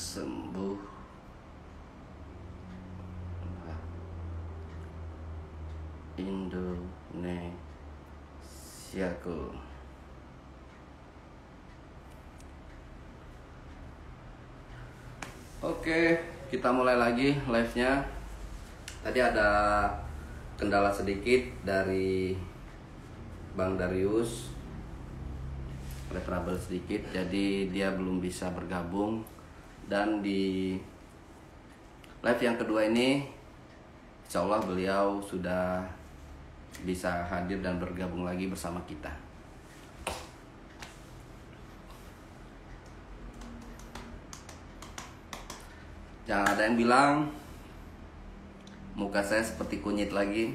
sembuh Indonesiaku. Oke, kita mulai lagi live-nya. Tadi ada kendala sedikit dari Bang Darius, ada trouble sedikit, jadi dia belum bisa bergabung. Dan di live yang kedua ini, insya Allah beliau sudah bisa hadir dan bergabung lagi bersama kita. Jangan ada yang bilang muka saya seperti kunyit lagi.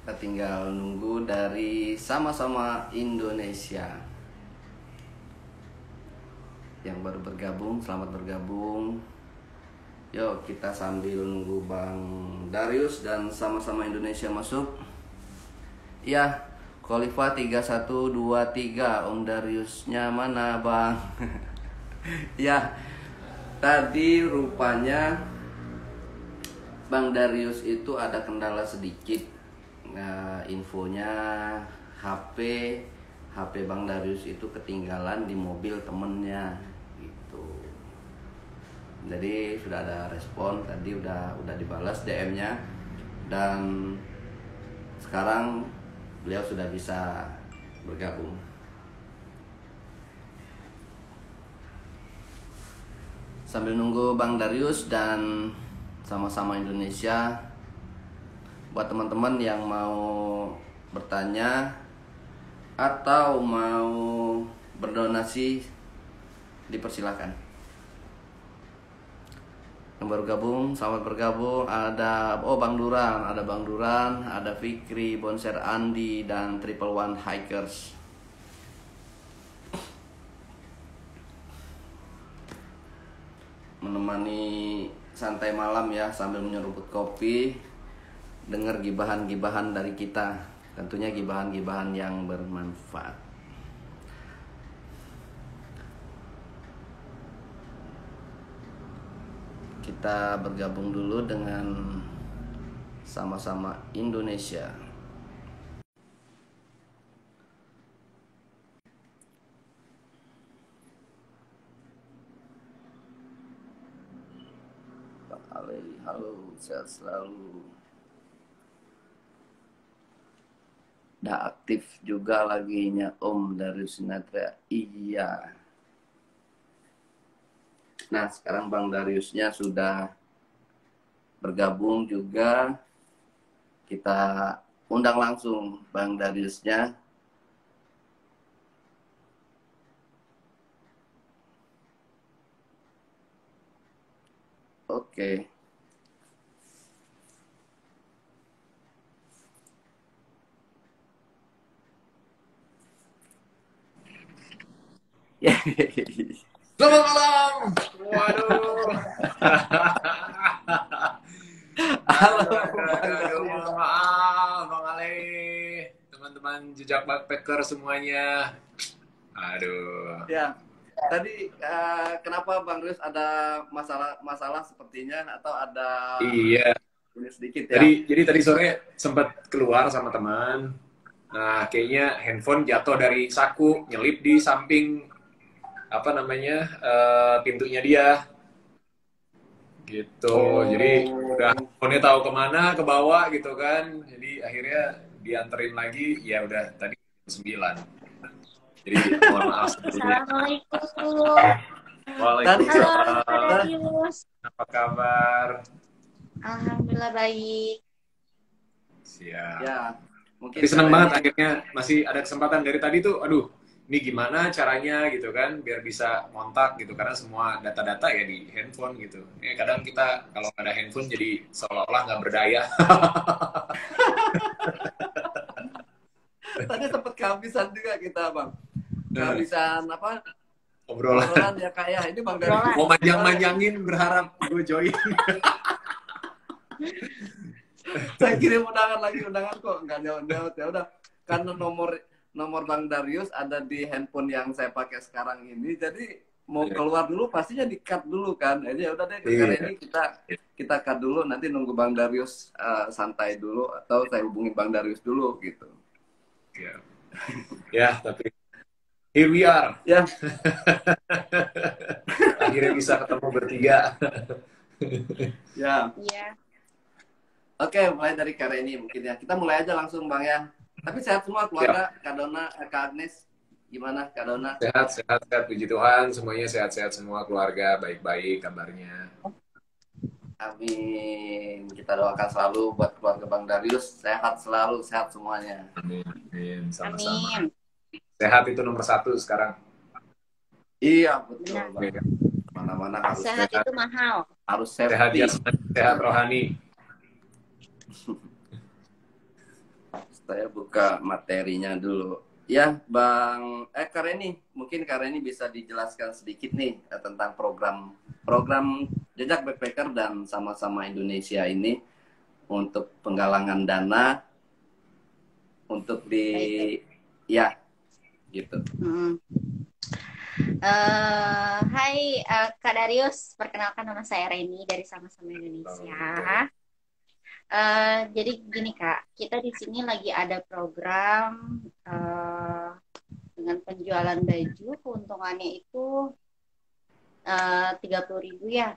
Kita tinggal nunggu dari Sama-Sama Indonesia yang baru bergabung. Selamat bergabung. Yuk kita sambil nunggu Bang Darius dan Sama-Sama Indonesia masuk. Ya, Khalifa 3123, Om Dariusnya mana Bang? Ya, tadi rupanya Bang Darius itu ada kendala sedikit. Nah, infonya HP Bang Darius itu ketinggalan di mobil temennya gitu. Jadi sudah ada respon, tadi udah dibalas DM-nya, dan sekarang beliau sudah bisa bergabung. Sambil nunggu Bang Darius dan Sama-Sama Indonesia, buat teman-teman yang mau bertanya atau mau berdonasi, dipersilakan. Yang baru gabung, selamat bergabung. Ada Bang Duran, ada Fikri, Bonser Andi, dan Triple One Hikers. Menemani santai malam ya, sambil menyeruput kopi, dengar gibahan-gibahan dari kita. Tentunya gibahan-gibahan yang bermanfaat. Kita bergabung dulu dengan Sama-Sama Indonesia. Pak Ali, halo, sehat selalu. Udah aktif juga laginya Om Darius Sinatria. Iya. Nah, sekarang Bang Dariusnya sudah bergabung juga. Kita undang langsung Bang Dariusnya. Oke. Selamat malam. Waduh. Halo, Mohon maaf Bang Ale. Teman-teman jejak backpacker semuanya. Aduh. Ya, tadi kenapa Bang Darius ada masalah sepertinya, atau ada Iya. ini sedikit ya? Jadi tadi sore sempat keluar sama teman. Nah, kayaknya handphone jatuh dari saku, nyelip di samping pintunya dia. Gitu. Jadi udah handphonenya tahu kemana, ke bawah gitu kan. Jadi akhirnya dianterin lagi, ya udah tadi 9. Jadi mohon maaf sebelumnya. Assalamualaikum. Waalaikumsalam. Halo, Darius. Apa kabar? Alhamdulillah baik. Siap. Ya, mungkin Tapi senang banget akhirnya masih ada kesempatan dari tadi tuh. Aduh, ini gimana caranya gitu kan biar bisa kontak gitu, karena semua data-data ya di handphone gitu. Ya kadang kita kalau nggak ada handphone jadi seolah-olah nggak berdaya. Tadi sempat kehabisan juga kita Bang. Kehabisan apa? Obrolan ya Kak ya. Ini Bang Darius mau manjang-manjangin berharap gue join. Saya kirim undangan kok nggak jawab ya udah, karena nomor Bang Darius ada di handphone yang saya pakai sekarang ini. Jadi mau keluar dulu pastinya di-cut dulu kan. Jadi udah deh karena ini kita cut dulu, nanti nunggu Bang Darius santai dulu atau saya hubungi Bang Darius dulu gitu. Ya, ya tapi here we are. Ya. Akhirnya bisa ketemu bertiga. Ya. Iya. Oke, mulai dari Kareni mungkin ya. Kita mulai aja langsung Bang ya. Tapi sehat semua keluarga, Kak Dona, Kak Agnes. Gimana Kak Dona? Sehat, sehat, sehat. Puji Tuhan, semuanya sehat-sehat semua, keluarga baik-baik kabarnya. Amin. Kita doakan selalu buat keluarga Bang Darius sehat selalu, sehat semuanya. Amin, amin. Sama-sama. Amin. Sehat itu nomor 1 sekarang. Iya, betul Benar. Bang. Mana-mana harus Sehat sehat. itu mahal. Harus Sehat safety. jasmani, sehat rohani. Saya buka materinya dulu. Ya, Bang Kareni, mungkin Kareni bisa dijelaskan sedikit nih tentang program Jejak Backpacker dan Sama-sama Indonesia ini untuk penggalangan dana untuk ya gitu. Hai Kak Darius, perkenalkan nama saya Reni dari Sama-sama Indonesia. Jadi gini Kak, kita di sini lagi ada program dengan penjualan baju, keuntungannya itu 30.000 ya.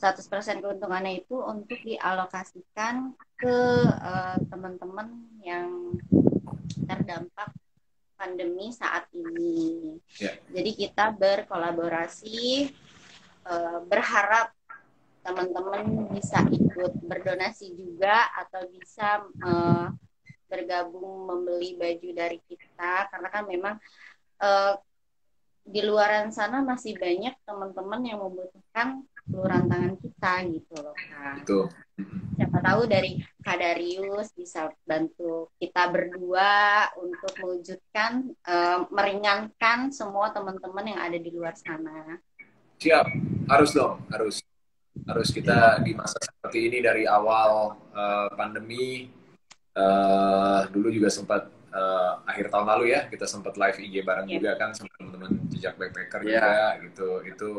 100% keuntungannya itu untuk dialokasikan ke teman-teman yang terdampak pandemi saat ini. Ya. Jadi kita berkolaborasi, berharap teman-teman bisa ikut berdonasi juga atau bisa bergabung membeli baju dari kita, karena kan memang di luaran sana masih banyak teman-teman yang membutuhkan uluran tangan kita gitu loh Kak. Betul. Siapa tahu dari Kak Darius bisa bantu kita berdua untuk mewujudkan, meringankan semua teman-teman yang ada di luar sana. Siap, harus dong, harus kita di masa seperti ini dari awal pandemi. Dulu juga sempat akhir tahun lalu ya, kita sempat live IG bareng juga kan sama teman-teman Jejak Backpacker juga gitu. Itu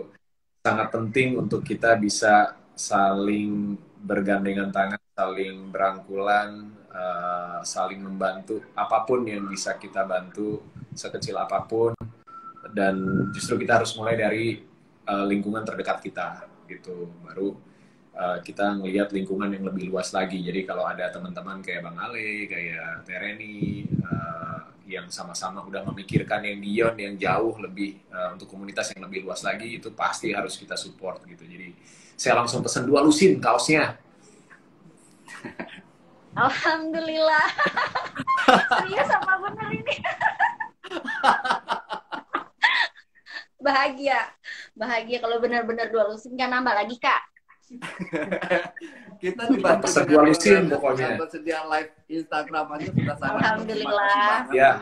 sangat penting untuk kita bisa saling bergandengan tangan, saling berangkulan, saling membantu apapun yang bisa kita bantu, sekecil apapun. Dan justru kita harus mulai dari lingkungan terdekat kita gitu, baru kita ngelihat lingkungan yang lebih luas lagi. Jadi kalau ada teman-teman kayak Bang Ale, kayak Tereni yang sama-sama udah memikirkan yang beyond, yang jauh lebih untuk komunitas yang lebih luas lagi, itu pasti harus kita support gitu. Jadi saya langsung pesen 2 lusin kaosnya. Alhamdulillah. Serius apa bener ini? Bahagia kalau benar-benar 2 lusin, kan nambah lagi Kak. Kita dibantu Pesen 2 lusin pokoknya. Tersedia live Instagram aja sudah sangat. Alhamdulillah. Ya.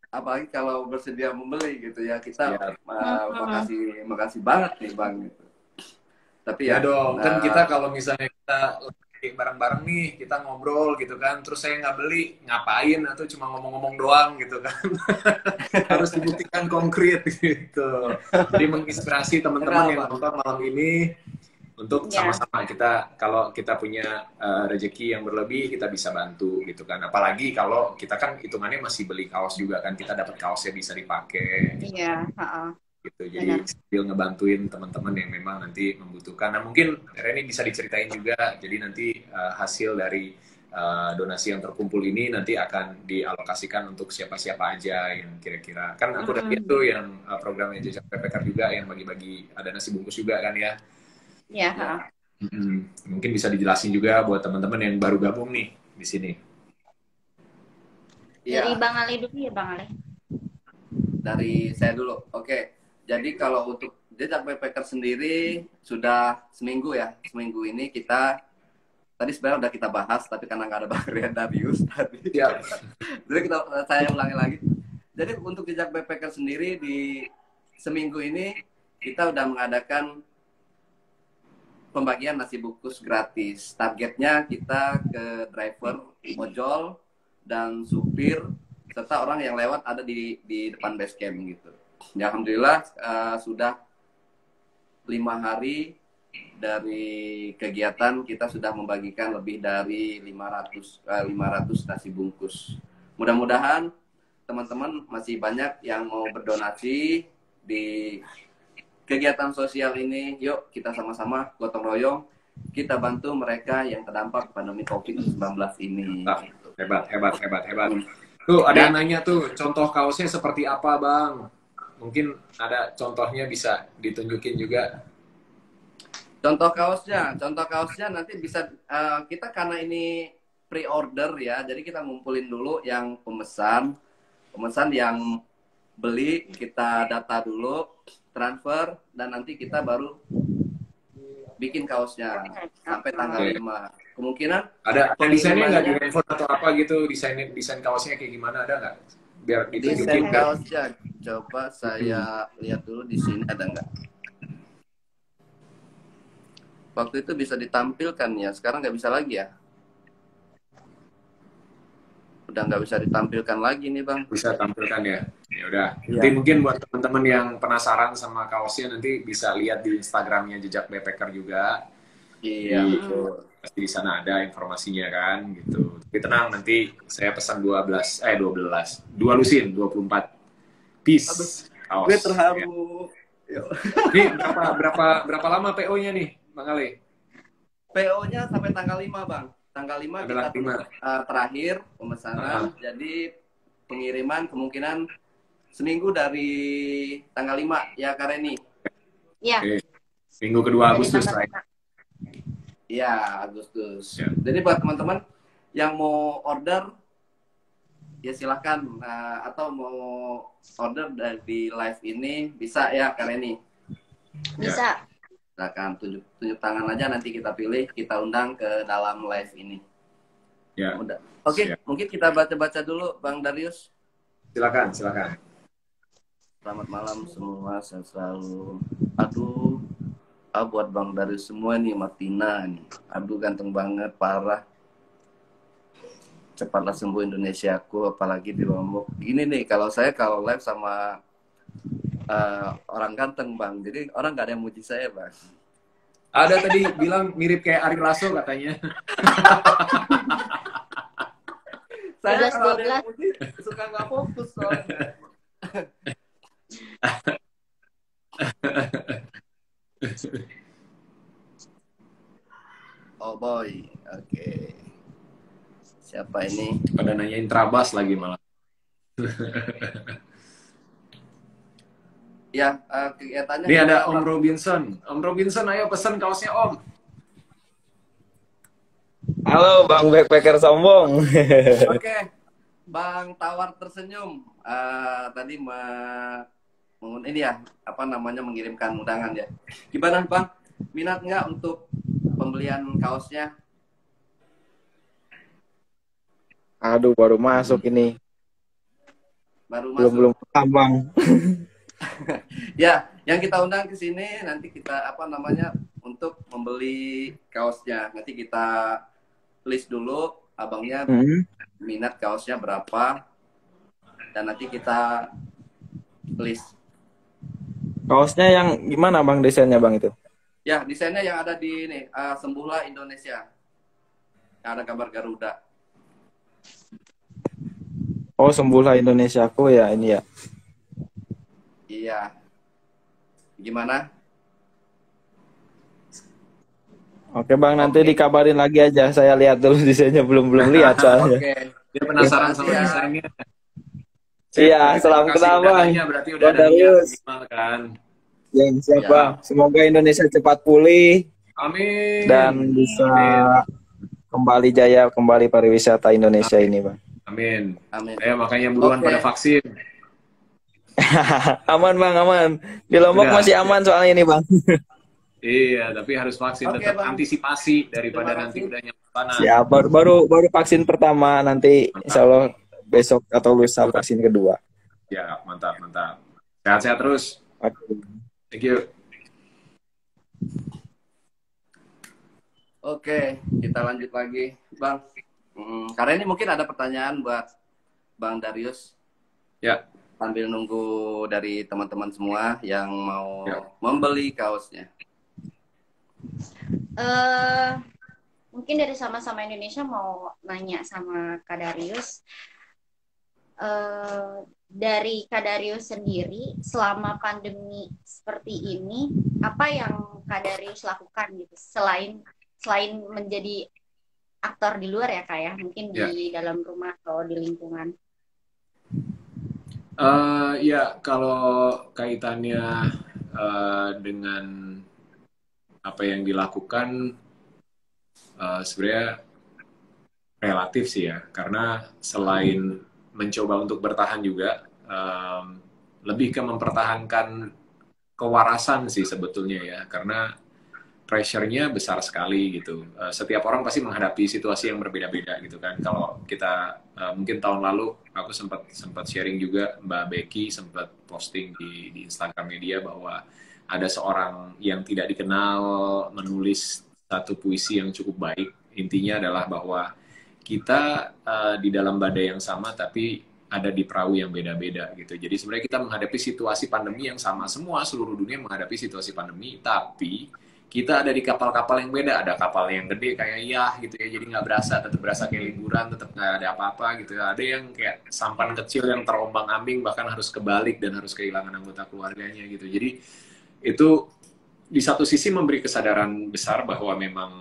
Apalagi kalau bersedia membeli gitu ya, kita Ya. makasih banget nih Bang gitu. Tapi Ya dong, kan kita kalau misalnya kita bareng-bareng nih, kita ngobrol gitu kan, terus saya nggak beli, ngapain, atau cuma ngomong-ngomong doang gitu kan. Harus dibuktikan konkret gitu. Jadi menginspirasi teman-teman yang nonton malam ini untuk sama-sama kita, kalau kita punya rezeki yang berlebih, kita bisa bantu gitu kan. Apalagi kalau kita kan hitungannya masih beli kaos juga kan, kita dapat kaosnya bisa dipakai. Iya, gitu. Jadi sambil ngebantuin teman-teman yang memang nanti membutuhkan. Nah mungkin Reni bisa diceritain juga, jadi nanti hasil dari donasi yang terkumpul ini nanti akan dialokasikan untuk siapa-siapa aja yang kira-kira, kan aku udah lihat tuh yang programnya Jejak Backpacker juga yang bagi-bagi ada nasi bungkus juga kan ya. Iya. Mungkin bisa dijelasin juga buat teman-teman yang baru gabung nih di sini. Dari Bang Ale dulu ya Bang Ale. Dari saya dulu, oke. Jadi kalau untuk Jejak Backpacker sendiri sudah seminggu ini kita tadi sebenarnya udah kita bahas, tapi karena nggak ada Bang Rian Darius tadi. Ya. Jadi saya ulangi lagi. Jadi untuk Jejak Backpacker sendiri di seminggu ini kita udah mengadakan pembagian nasi bungkus gratis. Targetnya kita ke driver ojol dan supir serta orang yang lewat ada di depan base camp gitu. Ya, alhamdulillah sudah 5 hari dari kegiatan kita sudah membagikan lebih dari 500 nasi bungkus. Mudah-mudahan teman-teman masih banyak yang mau berdonasi di kegiatan sosial ini. Yuk kita sama-sama gotong royong, kita bantu mereka yang terdampak pandemi COVID-19 ini. Hebat. Tuh ada yang nanya tuh, contoh kaosnya seperti apa Bang? Mungkin ada contohnya bisa ditunjukin juga. Contoh kaosnya nanti bisa kita karena ini pre-order ya, jadi kita ngumpulin dulu yang pemesan yang beli, kita data dulu, transfer, dan nanti kita baru bikin kaosnya sampai tanggal 5. Kemungkinan ada desainnya nggak di handphone atau apa gitu, desain kaosnya kayak gimana, ada nggak? Biar ditunjukin. Desain kaosnya coba saya lihat dulu di sini ada nggak. Waktu itu bisa ditampilkan ya, sekarang nggak bisa lagi ya. Udah nggak bisa ditampilkan lagi nih Bang. Bisa tampilkan ya. Ya udah. Nanti mungkin buat teman-teman yang penasaran sama kaosnya nanti bisa lihat di Instagramnya Jejak Backpacker juga. Iya. Gitu. Pasti di sana ada informasinya kan gitu. Tapi tenang, nanti saya pesan 2 lusin 24 piece kaos. Gue terharu. Ya. Nih berapa lama PO-nya nih Bang Ale? PO-nya sampai tanggal 5 Bang. Tanggal 5 kita terakhir pemesanan. Jadi pengiriman kemungkinan seminggu dari tanggal 5 ya Kak Reni. Iya. Oke. Minggu kedua Agustus lah. Iya, Agustus. Ya. Jadi buat teman-teman yang mau order ya silahkan, atau mau order dari live ini bisa ya Kak Reni. Bisa. Silakan tunjuk tangan aja, nanti kita pilih, kita undang ke dalam live ini. Ya. Oke, mungkin kita baca-baca dulu Bang Darius. Silakan. Selamat malam semua, saya selalu. Buat Bang Darius semua nih, Martina nih. Aduh ganteng banget, parah. Cepatlah sembuh Indonesiaku, apalagi di Lombok. Ini nih, kalau live sama orang ganteng Bang, jadi orang nggak ada yang muji saya Bang. Ada tadi bilang mirip kayak Ari Lasso katanya. Saya kalau ada yang muji suka nggak fokus soalnya. Oh boy, oke. Siapa ini? Pada nanyain Trabas lagi malah. Ya, kegiatannya. Ini ada Om Robinson. Om Robinson, ayo pesen kaosnya Om. Halo Bang Backpacker sombong. Oke, Bang Tawar tersenyum. Tadi ini ya, mengirimkan undangan ya. Gimana Bang? Minat nggak untuk pembelian kaosnya? Aduh, baru masuk ini. Belum paham Bang. Ya, yang kita undang ke sini nanti kita untuk membeli kaosnya. Nanti kita list dulu abangnya minat kaosnya berapa, dan nanti kita list. Kaosnya yang gimana Bang desainnya Bang itu? Ya, desainnya yang ada di ini, Sembuhlah Indonesia. Yang ada gambar Garuda. Oh, Sembuhlah Indonesiaku ya ini ya. Iya. Gimana? Oke Bang, nanti dikabarin lagi aja. Saya lihat dulu desainnya, belum lihat soalnya. Oke. Dia penasaran sama desainnya. Iya, salam kenal Bang. Berarti udah ada niat kan. Ya, siap Bang. Semoga Indonesia cepat pulih. Amin. Dan bisa kembali jaya, kembali pariwisata Indonesia ini Bang. Amin. Amin. Makanya buruan pada vaksin. Aman Bang, aman. Di Lombok masih aman soalnya ini Bang. Iya, tapi harus vaksin, tetap Bang. Antisipasi daripada nanti udah nyampe sana. Ya, baru vaksin pertama, nanti insya Allah besok atau lusa vaksin kedua. Ya, mantap. Sehat-sehat terus. Thank you. Oke, kita lanjut lagi, Bang. Karena ini mungkin ada pertanyaan buat Bang Darius. Ya. Sambil nunggu dari teman-teman semua yang mau Ya. membeli kaosnya. Mungkin dari Sama-Sama Indonesia mau nanya sama Kak Darius. Dari Kak Darius sendiri, selama pandemi seperti ini, apa yang Kak Darius lakukan gitu? Selain menjadi aktor di luar ya Kak ya, mungkin di dalam rumah atau di lingkungan. Ya, kalau kaitannya dengan apa yang dilakukan, sebenarnya relatif sih ya, karena selain mencoba untuk bertahan juga, lebih ke mempertahankan kewarasan sih sebetulnya ya, karena pressure-nya besar sekali gitu. Setiap orang pasti menghadapi situasi yang berbeda-beda gitu kan. Kalau kita mungkin tahun lalu aku sempat sharing juga, Mbak Becky sempat posting di Instagram media bahwa ada seorang yang tidak dikenal menulis satu puisi yang cukup baik. Intinya adalah bahwa kita di dalam badai yang sama tapi ada di perahu yang beda-beda gitu. Jadi sebenarnya kita menghadapi situasi pandemi yang sama, semua seluruh dunia menghadapi situasi pandemi, tapi kita ada di kapal-kapal yang beda. Ada kapal yang gede kayak Yah gitu ya, jadi nggak berasa, tetap berasa kayak liburan, tetap nggak ada apa-apa gitu. Ada yang kayak sampan kecil yang terombang-ambing, bahkan harus kebalik dan harus kehilangan anggota keluarganya gitu. Jadi itu di satu sisi memberi kesadaran besar bahwa memang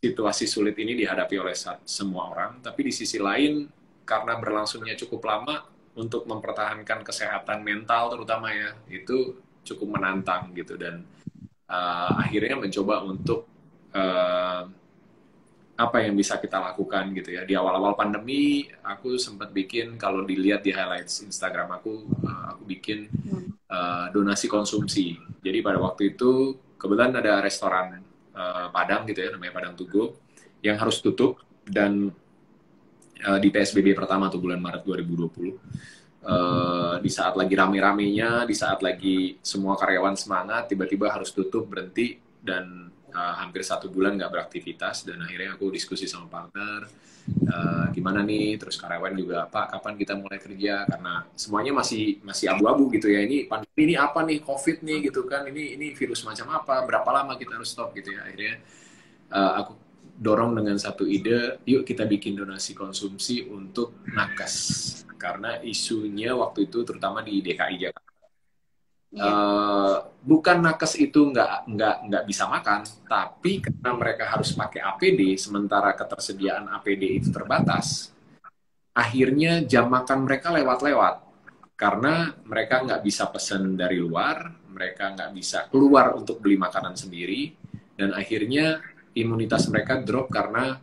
situasi sulit ini dihadapi oleh semua orang, tapi di sisi lain karena berlangsungnya cukup lama, untuk mempertahankan kesehatan mental terutama ya, itu cukup menantang gitu. Dan akhirnya mencoba untuk apa yang bisa kita lakukan gitu ya. Di awal-awal pandemi aku sempat bikin, kalau dilihat di highlights Instagram aku bikin donasi konsumsi. Jadi pada waktu itu kebetulan ada restoran Padang gitu ya, namanya Padang To Go, yang harus tutup, dan di PSBB pertama tuh bulan Maret 2020. Di saat lagi rame-ramenya, di saat lagi semua karyawan semangat, tiba-tiba harus tutup, berhenti, dan hampir 1 bulan nggak beraktivitas. Dan akhirnya aku diskusi sama partner, gimana nih, terus karyawan juga, Pak, kapan kita mulai kerja, karena semuanya masih abu-abu gitu ya. Ini pandemi ini apa nih, COVID nih gitu kan, ini virus macam apa, berapa lama kita harus stop gitu ya. Akhirnya aku dorong dengan satu ide, yuk kita bikin donasi konsumsi untuk nakes. Karena isunya waktu itu terutama di DKI Jakarta, bukan nakes itu nggak bisa makan, tapi karena mereka harus pakai APD, sementara ketersediaan APD itu terbatas, akhirnya jam makan mereka lewat-lewat, karena mereka nggak bisa pesan dari luar, mereka nggak bisa keluar untuk beli makanan sendiri, dan akhirnya imunitas mereka drop karena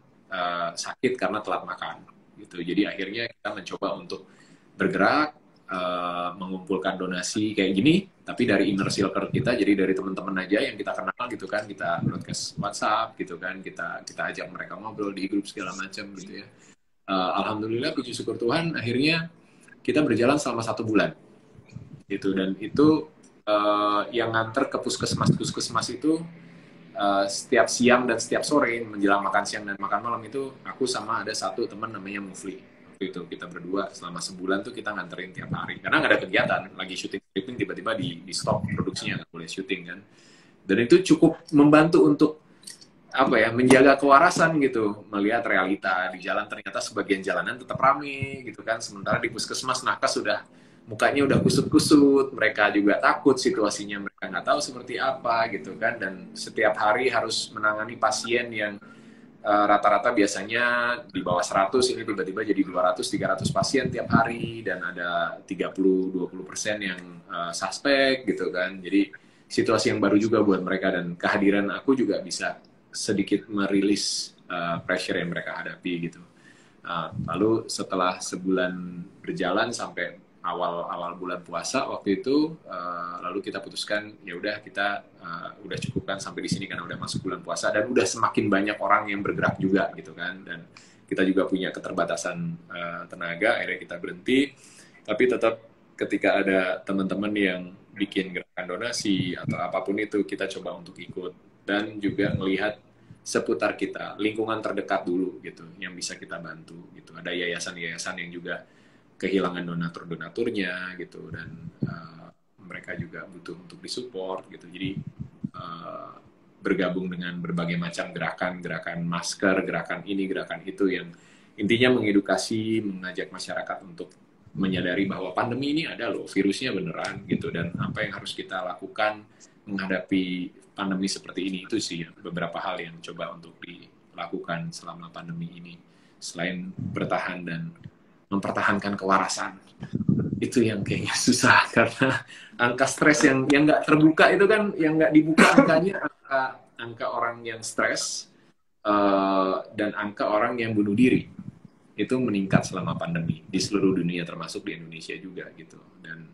sakit karena telat makan gitu. Jadi akhirnya kita mencoba untuk bergerak, mengumpulkan donasi kayak gini, tapi dari inner circle kita, jadi dari teman-teman aja yang kita kenal gitu kan, kita broadcast WhatsApp gitu kan, kita ajak mereka ngobrol di grup segala macam gitu ya. Alhamdulillah, puji syukur Tuhan, akhirnya kita berjalan selama 1 bulan gitu. Dan itu yang nganter ke puskesmas itu setiap siang dan setiap sore menjelang makan siang dan makan malam itu, aku sama ada satu teman namanya Mufli. Waktu itu kita berdua selama sebulan tuh kita nganterin tiap hari, karena nggak ada kegiatan, lagi syuting tiba-tiba di stop produksinya, nggak boleh syuting kan. Dan itu cukup membantu untuk apa ya, menjaga kewarasan gitu, melihat realita di jalan, ternyata sebagian jalanan tetap rame gitu kan, sementara di puskesmas nakes sudah mukanya udah kusut-kusut, mereka juga takut situasinya, mereka nggak tahu seperti apa gitu kan. Dan setiap hari harus menangani pasien yang rata-rata biasanya di bawah 100, ini tiba-tiba jadi 200-300 pasien tiap hari, dan ada 30-20% yang suspek gitu kan. Jadi situasi yang baru juga buat mereka, dan kehadiran aku juga bisa sedikit merilis pressure yang mereka hadapi gitu. Lalu setelah sebulan berjalan sampai awal bulan puasa waktu itu, lalu kita putuskan ya udah, kita udah cukupkan sampai di sini karena udah masuk bulan puasa dan udah semakin banyak orang yang bergerak juga gitu kan, dan kita juga punya keterbatasan tenaga, akhirnya kita berhenti. Tapi tetap ketika ada teman-teman yang bikin gerakan donasi atau apapun itu, kita coba untuk ikut, dan juga melihat seputar kita, lingkungan terdekat dulu gitu, yang bisa kita bantu gitu. Ada yayasan-yayasan yang juga kehilangan donatur-donaturnya gitu, dan mereka juga butuh untuk disupport gitu. Jadi bergabung dengan berbagai macam gerakan masker, gerakan ini, gerakan itu, yang intinya mengedukasi, mengajak masyarakat untuk menyadari bahwa pandemi ini ada loh, virusnya beneran gitu, dan apa yang harus kita lakukan menghadapi pandemi seperti ini. Itu sih beberapa hal yang coba untuk dilakukan selama pandemi ini, selain bertahan dan mempertahankan kewarasan. Itu yang kayaknya susah, karena angka stres yang nggak terbuka itu kan, yang nggak dibuka angkanya, angka orang yang stres dan angka orang yang bunuh diri itu meningkat selama pandemi di seluruh dunia, termasuk di Indonesia juga gitu. Dan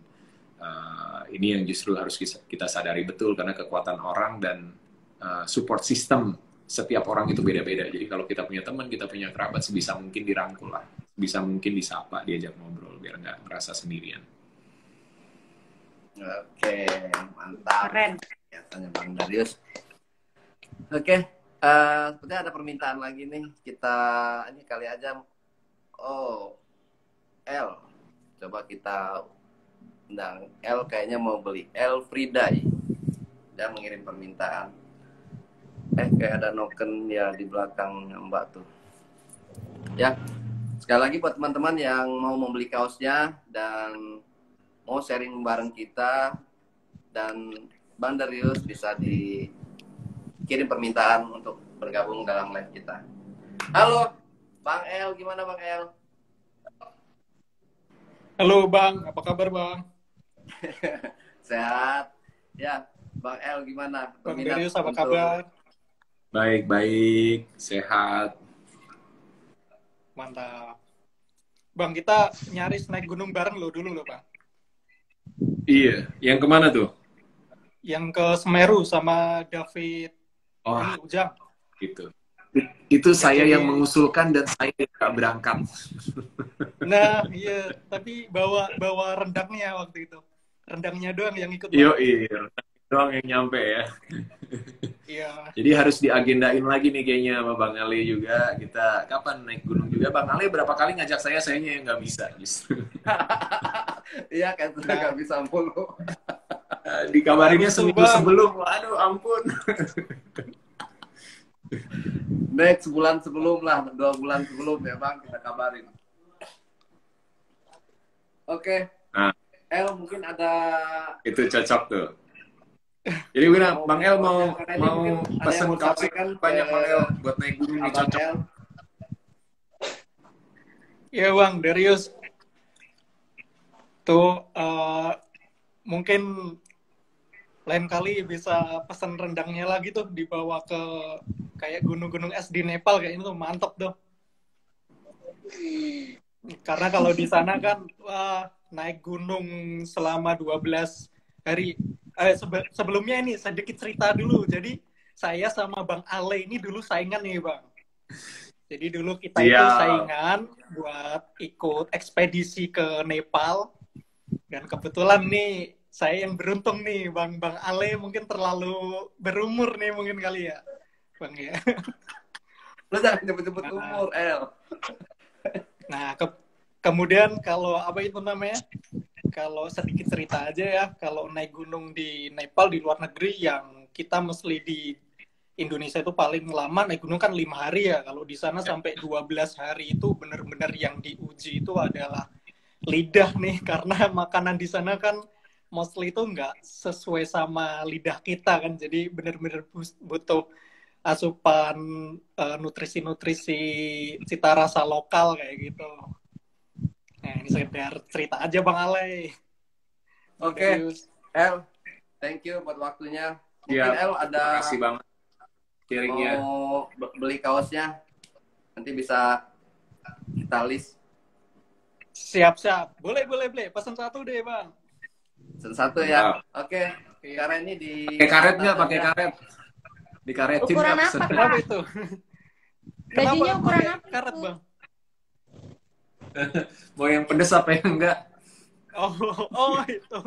ini yang justru harus kita sadari betul, karena kekuatan orang dan support system setiap orang itu beda-beda. Jadi kalau kita punya teman, kita punya kerabat, sebisa mungkin dirangkul lah, bisa mungkin disapa, diajak ngobrol, biar nggak merasa sendirian. Oke, mantap. Keren. Tanya Bang Darius. Oke, sepertinya ada permintaan lagi nih. Kita ini kali aja. Oh, L. Coba kita undang L, kayaknya mau beli L Friday. Dia mengirim permintaan. Kayak ada noken ya di belakang Mbak tuh. Ya, sekali lagi buat teman-teman yang mau membeli kaosnya dan mau sharing bareng kita dan Bang Darius, bisa dikirim permintaan untuk bergabung dalam live kita. Halo, Bang El, gimana Bang El? Halo Bang, apa kabar Bang? Sehat. Ya, Bang El gimana? Bang Darius apa kabar? Baik, sehat. Mantap. Bang, kita nyaris naik gunung bareng lo dulu loh Bang. Iya, yang kemana tuh? Yang ke Semeru sama David. Oh, ini Ujang. gitu. Itu saya yang mengusulkan dan saya nggak berangkat. Nah, iya. Tapi bawa rendangnya waktu itu. Rendangnya doang yang ikut. Iya, doang yang nyampe ya. Iya. Jadi harus diagendain lagi nih kayaknya sama Bang Ale juga. Kita kapan naik gunung juga. Bang Ale berapa kali ngajak sayanya yang nggak bisa. Iya, kan sudah nggak bisa mulu. Dikabarinnya seminggu sebelum. Waduh, ampun. Next sebulan sebelum lah, 2 bulan sebelum ya Bang, kita kabarin. Oke. Nah, El mungkin ada. itu cocok tuh. Jadi Bang El mau pesen kaos banyak Bang El buat naik gunung nih, cocok. Iya Bang Darius. Tuh mungkin lain kali bisa pesan rendangnya lagi tuh, dibawa ke kayak gunung-gunung es di Nepal, kayak ini tuh mantap tuh. Karena kalau di sana kan naik gunung selama 12 hari. Sebelumnya ini sedikit cerita dulu. Jadi saya sama Bang Ale ini dulu saingan nih Bang. Jadi dulu kita itu saingan buat ikut ekspedisi ke Nepal. Dan kebetulan nih saya yang beruntung nih, Bang Ale mungkin terlalu berumur nih mungkin kali ya, Bang ya. Lu jangan nyebut-nyebut umur, El. Nah, kemudian kalau apa itu namanya? Kalau sedikit cerita aja ya, kalau naik gunung di Nepal di luar negeri yang kita mesti di Indonesia itu paling lama naik gunung kan 5 hari ya. Kalau di sana sampai 12 hari itu benar-benar yang diuji itu adalah lidah nih, karena makanan di sana kan mostly itu nggak sesuai sama lidah kita kan, jadi benar-benar butuh asupan nutrisi-nutrisi cita rasa lokal kayak gitu. Nah, ini sekedar cerita aja Bang Ale. Oke, El, thank you buat waktunya. Mungkin El ada kasih banget sharingnya. Mau beli kaosnya, nanti bisa kita list. Siap. Boleh. Pesan satu deh Bang. Satu ya. Oke. Karena ini di pakai karet nggak? Pakai karet. Dikaretin ukuran nggak? apa? Kenapa itu? Bajunya Kenapa ukuran pakai apa? karet Bang? Mau yang pedes apa yang enggak? Oh itu.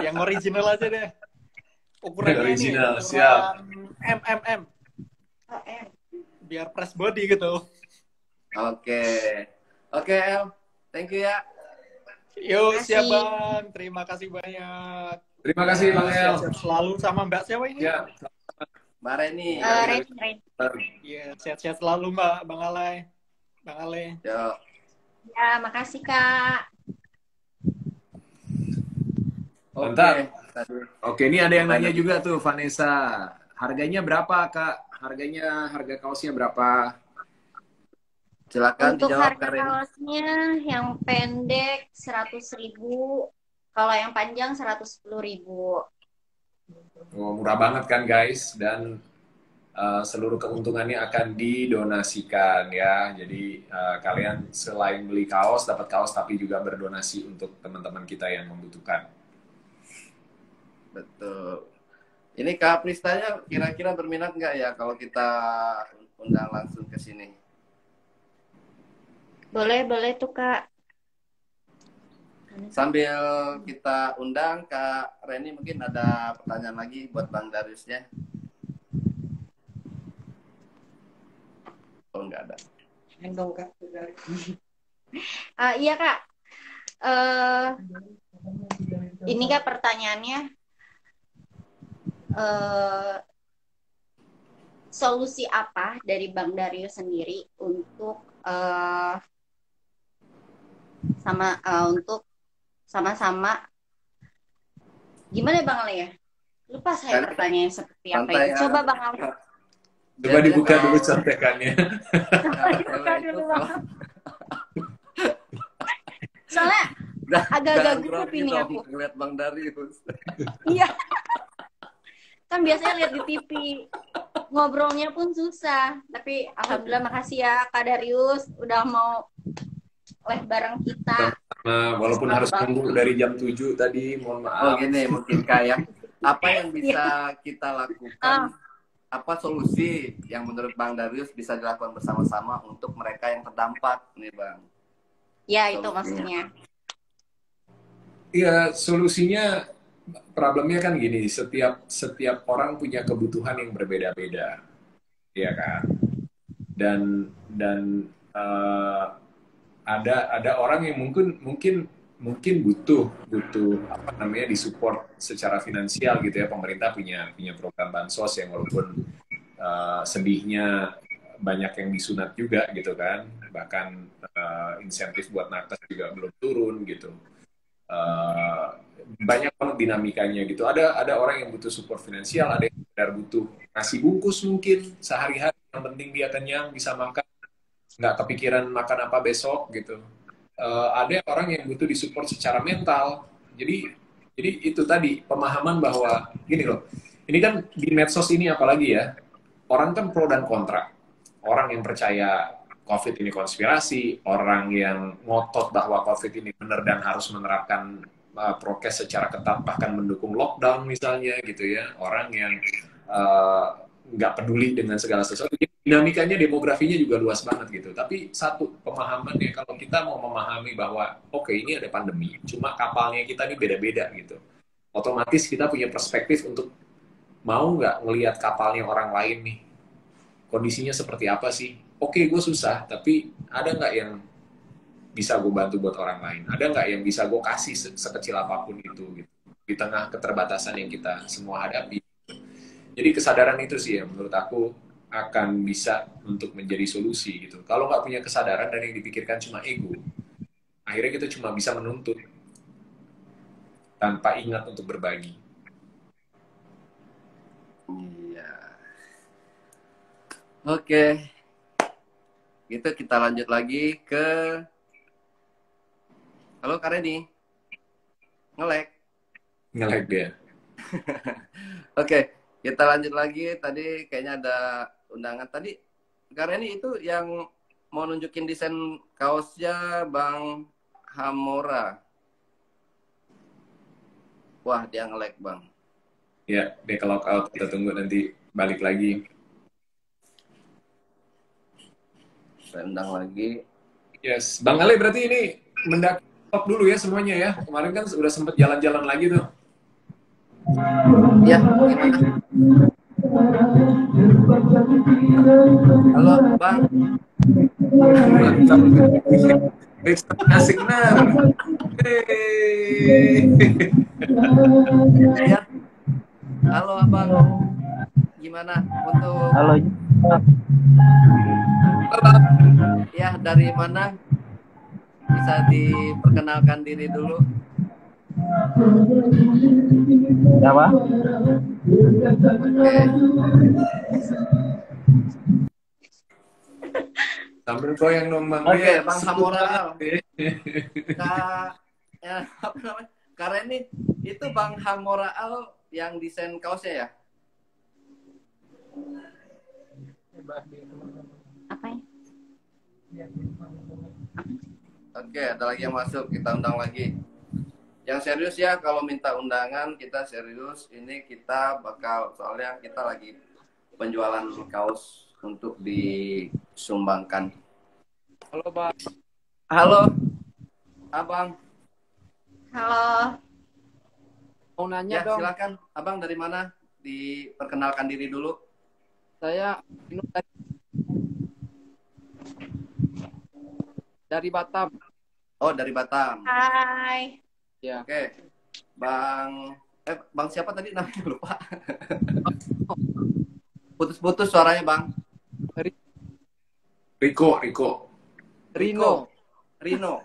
Yang original aja deh. Ukurannya ini Original, ukuran siap. MMM Oh, biar press body gitu. Oke. Oke, El. Thank you ya. Yuk, siap Makasih. Bang. Terima kasih banyak. Terima kasih Bang El. Sehat-sehat selalu sama Mbak siapa ini? Ya, Mbak Reni. Reni. Iya, sehat-sehat selalu Mbak, Bang Ale. Bang Ale. Yo. Ya, makasih Kak. Oke. Mantap. Tadi. Oke, ini ada yang nanya juga tuh, Vanessa. Harganya berapa, Kak? Harga kaosnya berapa? Silakan Untuk dijawab harga Kak Reni. kaosnya yang pendek 100.000, kalau yang panjang 110.000. Oh, murah banget kan, guys? Dan seluruh keuntungannya akan didonasikan ya. Jadi kalian selain beli kaos, dapat kaos, tapi juga berdonasi untuk teman-teman kita yang membutuhkan. Betul. Ini Kak Pristanya kira-kira berminat nggak ya kalau kita undang langsung ke sini? Boleh tuh Kak. Sambil kita undang Kak Reni, mungkin ada pertanyaan lagi buat Bang Dariusnya. Oh, nggak ada. Iya Kak. Ini Kak pertanyaannya. Solusi apa dari Bang Darius sendiri untuk untuk sama-sama gimana ya Bang Ale ya? Lupa saya pertanyaannya seperti apa Santai, itu. ya. Coba Bang Ale. Coba dibuka dulu contekannya. Buka dulu Bang. Soalnya agak-agak grup ini aku. Ngeliat Bang Darius. Iya. Kan biasanya lihat di TV. Ngobrolnya pun susah. Tapi alhamdulillah makasih ya Kak Darius udah mau live bareng kita. Nah, walaupun harus tunggu dari jam 7 tadi, mohon Oh maaf. gini, mungkin kayak apa yang bisa kita lakukan? Apa solusi yang menurut Bang Darius bisa dilakukan bersama-sama untuk mereka yang terdampak nih Bang? Ya itu maksudnya. Iya, solusinya problemnya kan gini, setiap orang punya kebutuhan yang berbeda-beda, ya kan? Dan ada orang yang mungkin butuh apa namanya disupport secara finansial gitu ya. Pemerintah punya program bansos yang walaupun sedihnya banyak yang disunat juga gitu kan, bahkan insentif buat nakes juga belum turun gitu. Banyak banget dinamikanya gitu. Ada orang yang butuh support finansial, ada yang benar butuh nasi bungkus mungkin sehari-hari, yang penting dia kenyang bisa makan, nggak kepikiran makan apa besok gitu. Ada orang yang butuh disupport secara mental. Jadi itu tadi pemahaman bahwa gini loh, ini kan di medsos ini apalagi ya, orang kan pro dan kontra. Orang yang percaya COVID ini konspirasi, orang yang ngotot bahwa COVID ini benar dan harus menerapkan prokes secara ketat, bahkan mendukung lockdown misalnya gitu ya. Orang yang nggak peduli dengan segala sesuatu. Dinamikanya, demografinya juga luas banget gitu. Tapi satu pemahamannya, kalau kita mau memahami bahwa oke, ini ada pandemi, cuma kapalnya kita ini beda-beda gitu. Otomatis kita punya perspektif untuk mau nggak ngelihat kapalnya orang lain nih. Kondisinya seperti apa sih? Oke, gue susah, tapi ada nggak yang bisa gue bantu buat orang lain? Ada nggak yang bisa gue kasih sekecil apapun itu gitu, di tengah keterbatasan yang kita semua hadapi. Jadi kesadaran itu sih ya menurut aku akan bisa untuk menjadi solusi gitu. Kalau nggak punya kesadaran dan yang dipikirkan cuma ego, akhirnya kita cuma bisa menuntut tanpa ingat untuk berbagi. Iya. Oke. Gitu kita lanjut lagi ke halo Kak Reni. Nge-lag dia. Oke, kita lanjut lagi. Tadi kayaknya ada undangan tadi. Kak Reni itu yang mau nunjukin desain kaosnya Bang Hamora. Wah, dia nge-lag Bang. Ya, dia ke lockout. Kita tunggu nanti balik lagi. Saya undang lagi. Yes, Bang Ale berarti ini stop dulu ya semuanya ya. Kemarin kan udah sempet jalan-jalan lagi tuh. Ya, gimana? Halo, Bang. Mantap. Asik benar. Ya, halo Abang. Gimana untuk Halo. ya dari mana? Bisa diperkenalkan diri dulu. Siapa? Oke. Sambil goyang dong Bang. Oke, Iya, Bang sebut Hamoral. banget. Kak, ya, apa namanya? Karena ini itu Bang Hamoral yang desain kaosnya ya? Apa ya? Oke, ada lagi yang masuk, kita undang lagi. Yang serius ya, kalau minta undangan kita serius. Ini kita bakal, soalnya kita lagi penjualan kaos untuk disumbangkan. Halo Bang. Halo, Abang. Halo, Mau nanya Ya, dong. silakan. Abang dari mana? Diperkenalkan diri dulu. Saya dari Batam. Oh, dari Batam. hai. Ya. Oke. Bang siapa tadi namanya lupa. Putus-putus suaranya, Bang. Riko. Rino. Rino.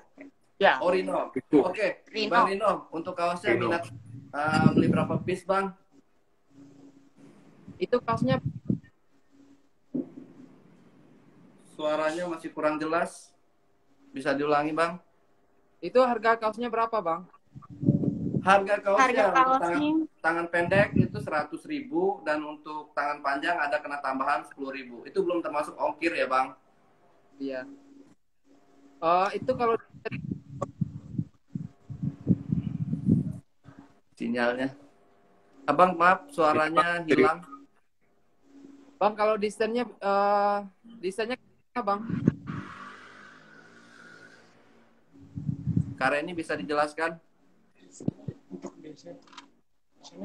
Ya. Oh, Rino. Riko. Oke. Rino. Bang Rino, untuk kaosnya Rino. minat beli berapa piece, Bang? Itu kaosnya Suaranya masih kurang jelas. Bisa diulangi, Bang? itu harga kaosnya berapa, Bang? Harga kaosnya Harga untuk kaosnya tangan pendek itu 100.000 dan untuk tangan panjang ada kena tambahan 10.000. Itu belum termasuk ongkir ya, Bang? Iya. Itu kalau Sinyalnya. Abang, maaf suaranya hilang. Bang kalau desainnya apa, Bang? Karena ini bisa dijelaskan? Untuk desain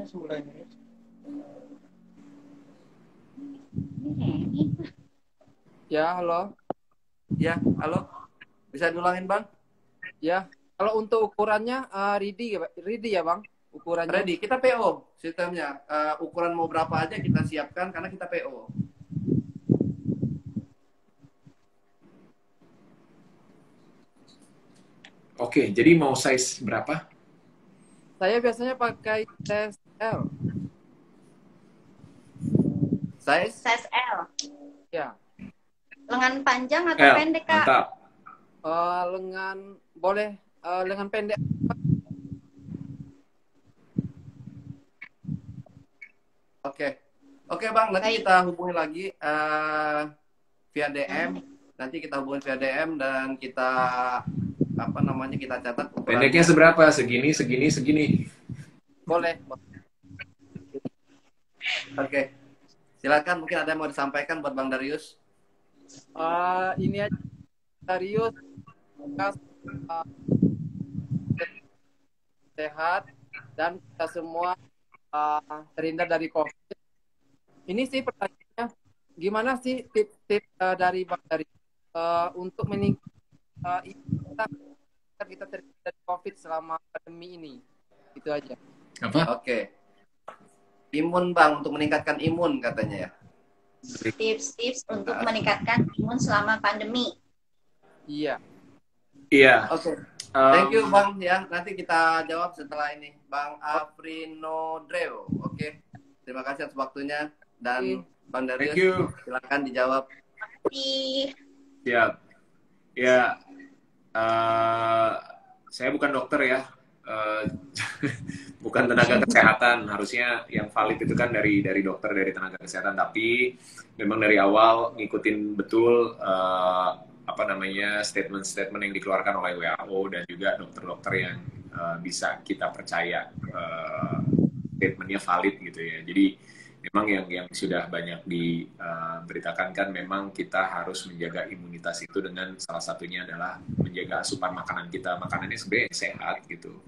sebenarnya Ya, halo. Ya, halo. Bisa diulangin, Bang? Ya. Kalau untuk ukurannya ready ya, Bang? Ukurannya. Ready. Kita PO sistemnya. Ukuran mau berapa aja kita siapkan karena kita PO. Oke, jadi mau size berapa? Saya biasanya pakai size L. size L. Ya. Lengan panjang atau L, pendek, Kak? mantap. Lengan pendek. Oke. Oke, Bang. Nanti Baik. kita hubungi lagi via DM. Nanti kita hubungi via DM dan kita kita catat ukurannya. Pendeknya seberapa? Segini. Boleh. Oke. Silakan, mungkin ada yang mau disampaikan buat Bang Darius. Ini aja Darius sehat dan kita semua terhindar dari COVID. Ini sih pertanyaannya, gimana sih tips-tips dari Bang Darius untuk meningkatkan kita terhindar dari COVID selama pandemi ini? Itu aja. Apa? Oke. Imun, Bang, untuk meningkatkan imun katanya ya. Tips-tips untuk meningkatkan imun selama pandemi. Iya. Iya. Oke. Thank you, Bang, ya. Nanti kita jawab setelah ini. Bang Afrino Dreo. Oke. Terima kasih atas waktunya dan Bang Darius. Thank you. Silakan dijawab. Ih, Siap. Ya, saya bukan dokter ya. Bukan tenaga kesehatan. Harusnya yang valid itu kan dari dokter, dari tenaga kesehatan. Tapi memang dari awal ngikutin betul statement-statement yang dikeluarkan oleh WHO dan juga dokter-dokter yang bisa kita percaya statementnya valid gitu ya. Jadi memang yang sudah banyak diberitakan kan memang kita harus menjaga imunitas itu dengan salah satunya adalah menjaga asupan makanan kita. Makanannya sebenarnya sehat gitu.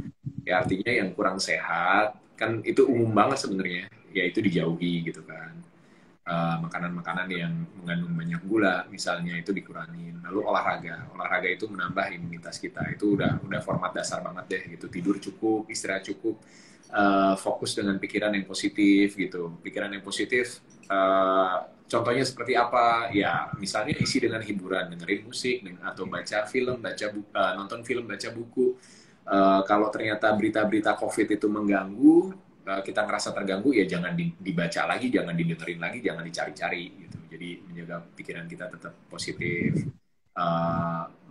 Ya artinya yang kurang sehat kan itu umum banget sebenarnya, ya itu dijauhi gitu kan. Makanan-makanan yang mengandung banyak gula misalnya itu dikurangin. Lalu olahraga itu menambah imunitas kita, itu udah format dasar banget deh gitu. Tidur cukup, istirahat cukup, fokus dengan pikiran yang positif gitu. Pikiran yang positif, contohnya seperti apa ya, misalnya isi dengan hiburan, dengerin musik atau baca film, nonton film, baca buku. Kalau ternyata berita-berita COVID itu mengganggu, kita ngerasa terganggu, ya jangan dibaca lagi, jangan didengerin lagi, jangan dicari-cari gitu. Jadi menjaga pikiran kita tetap positif.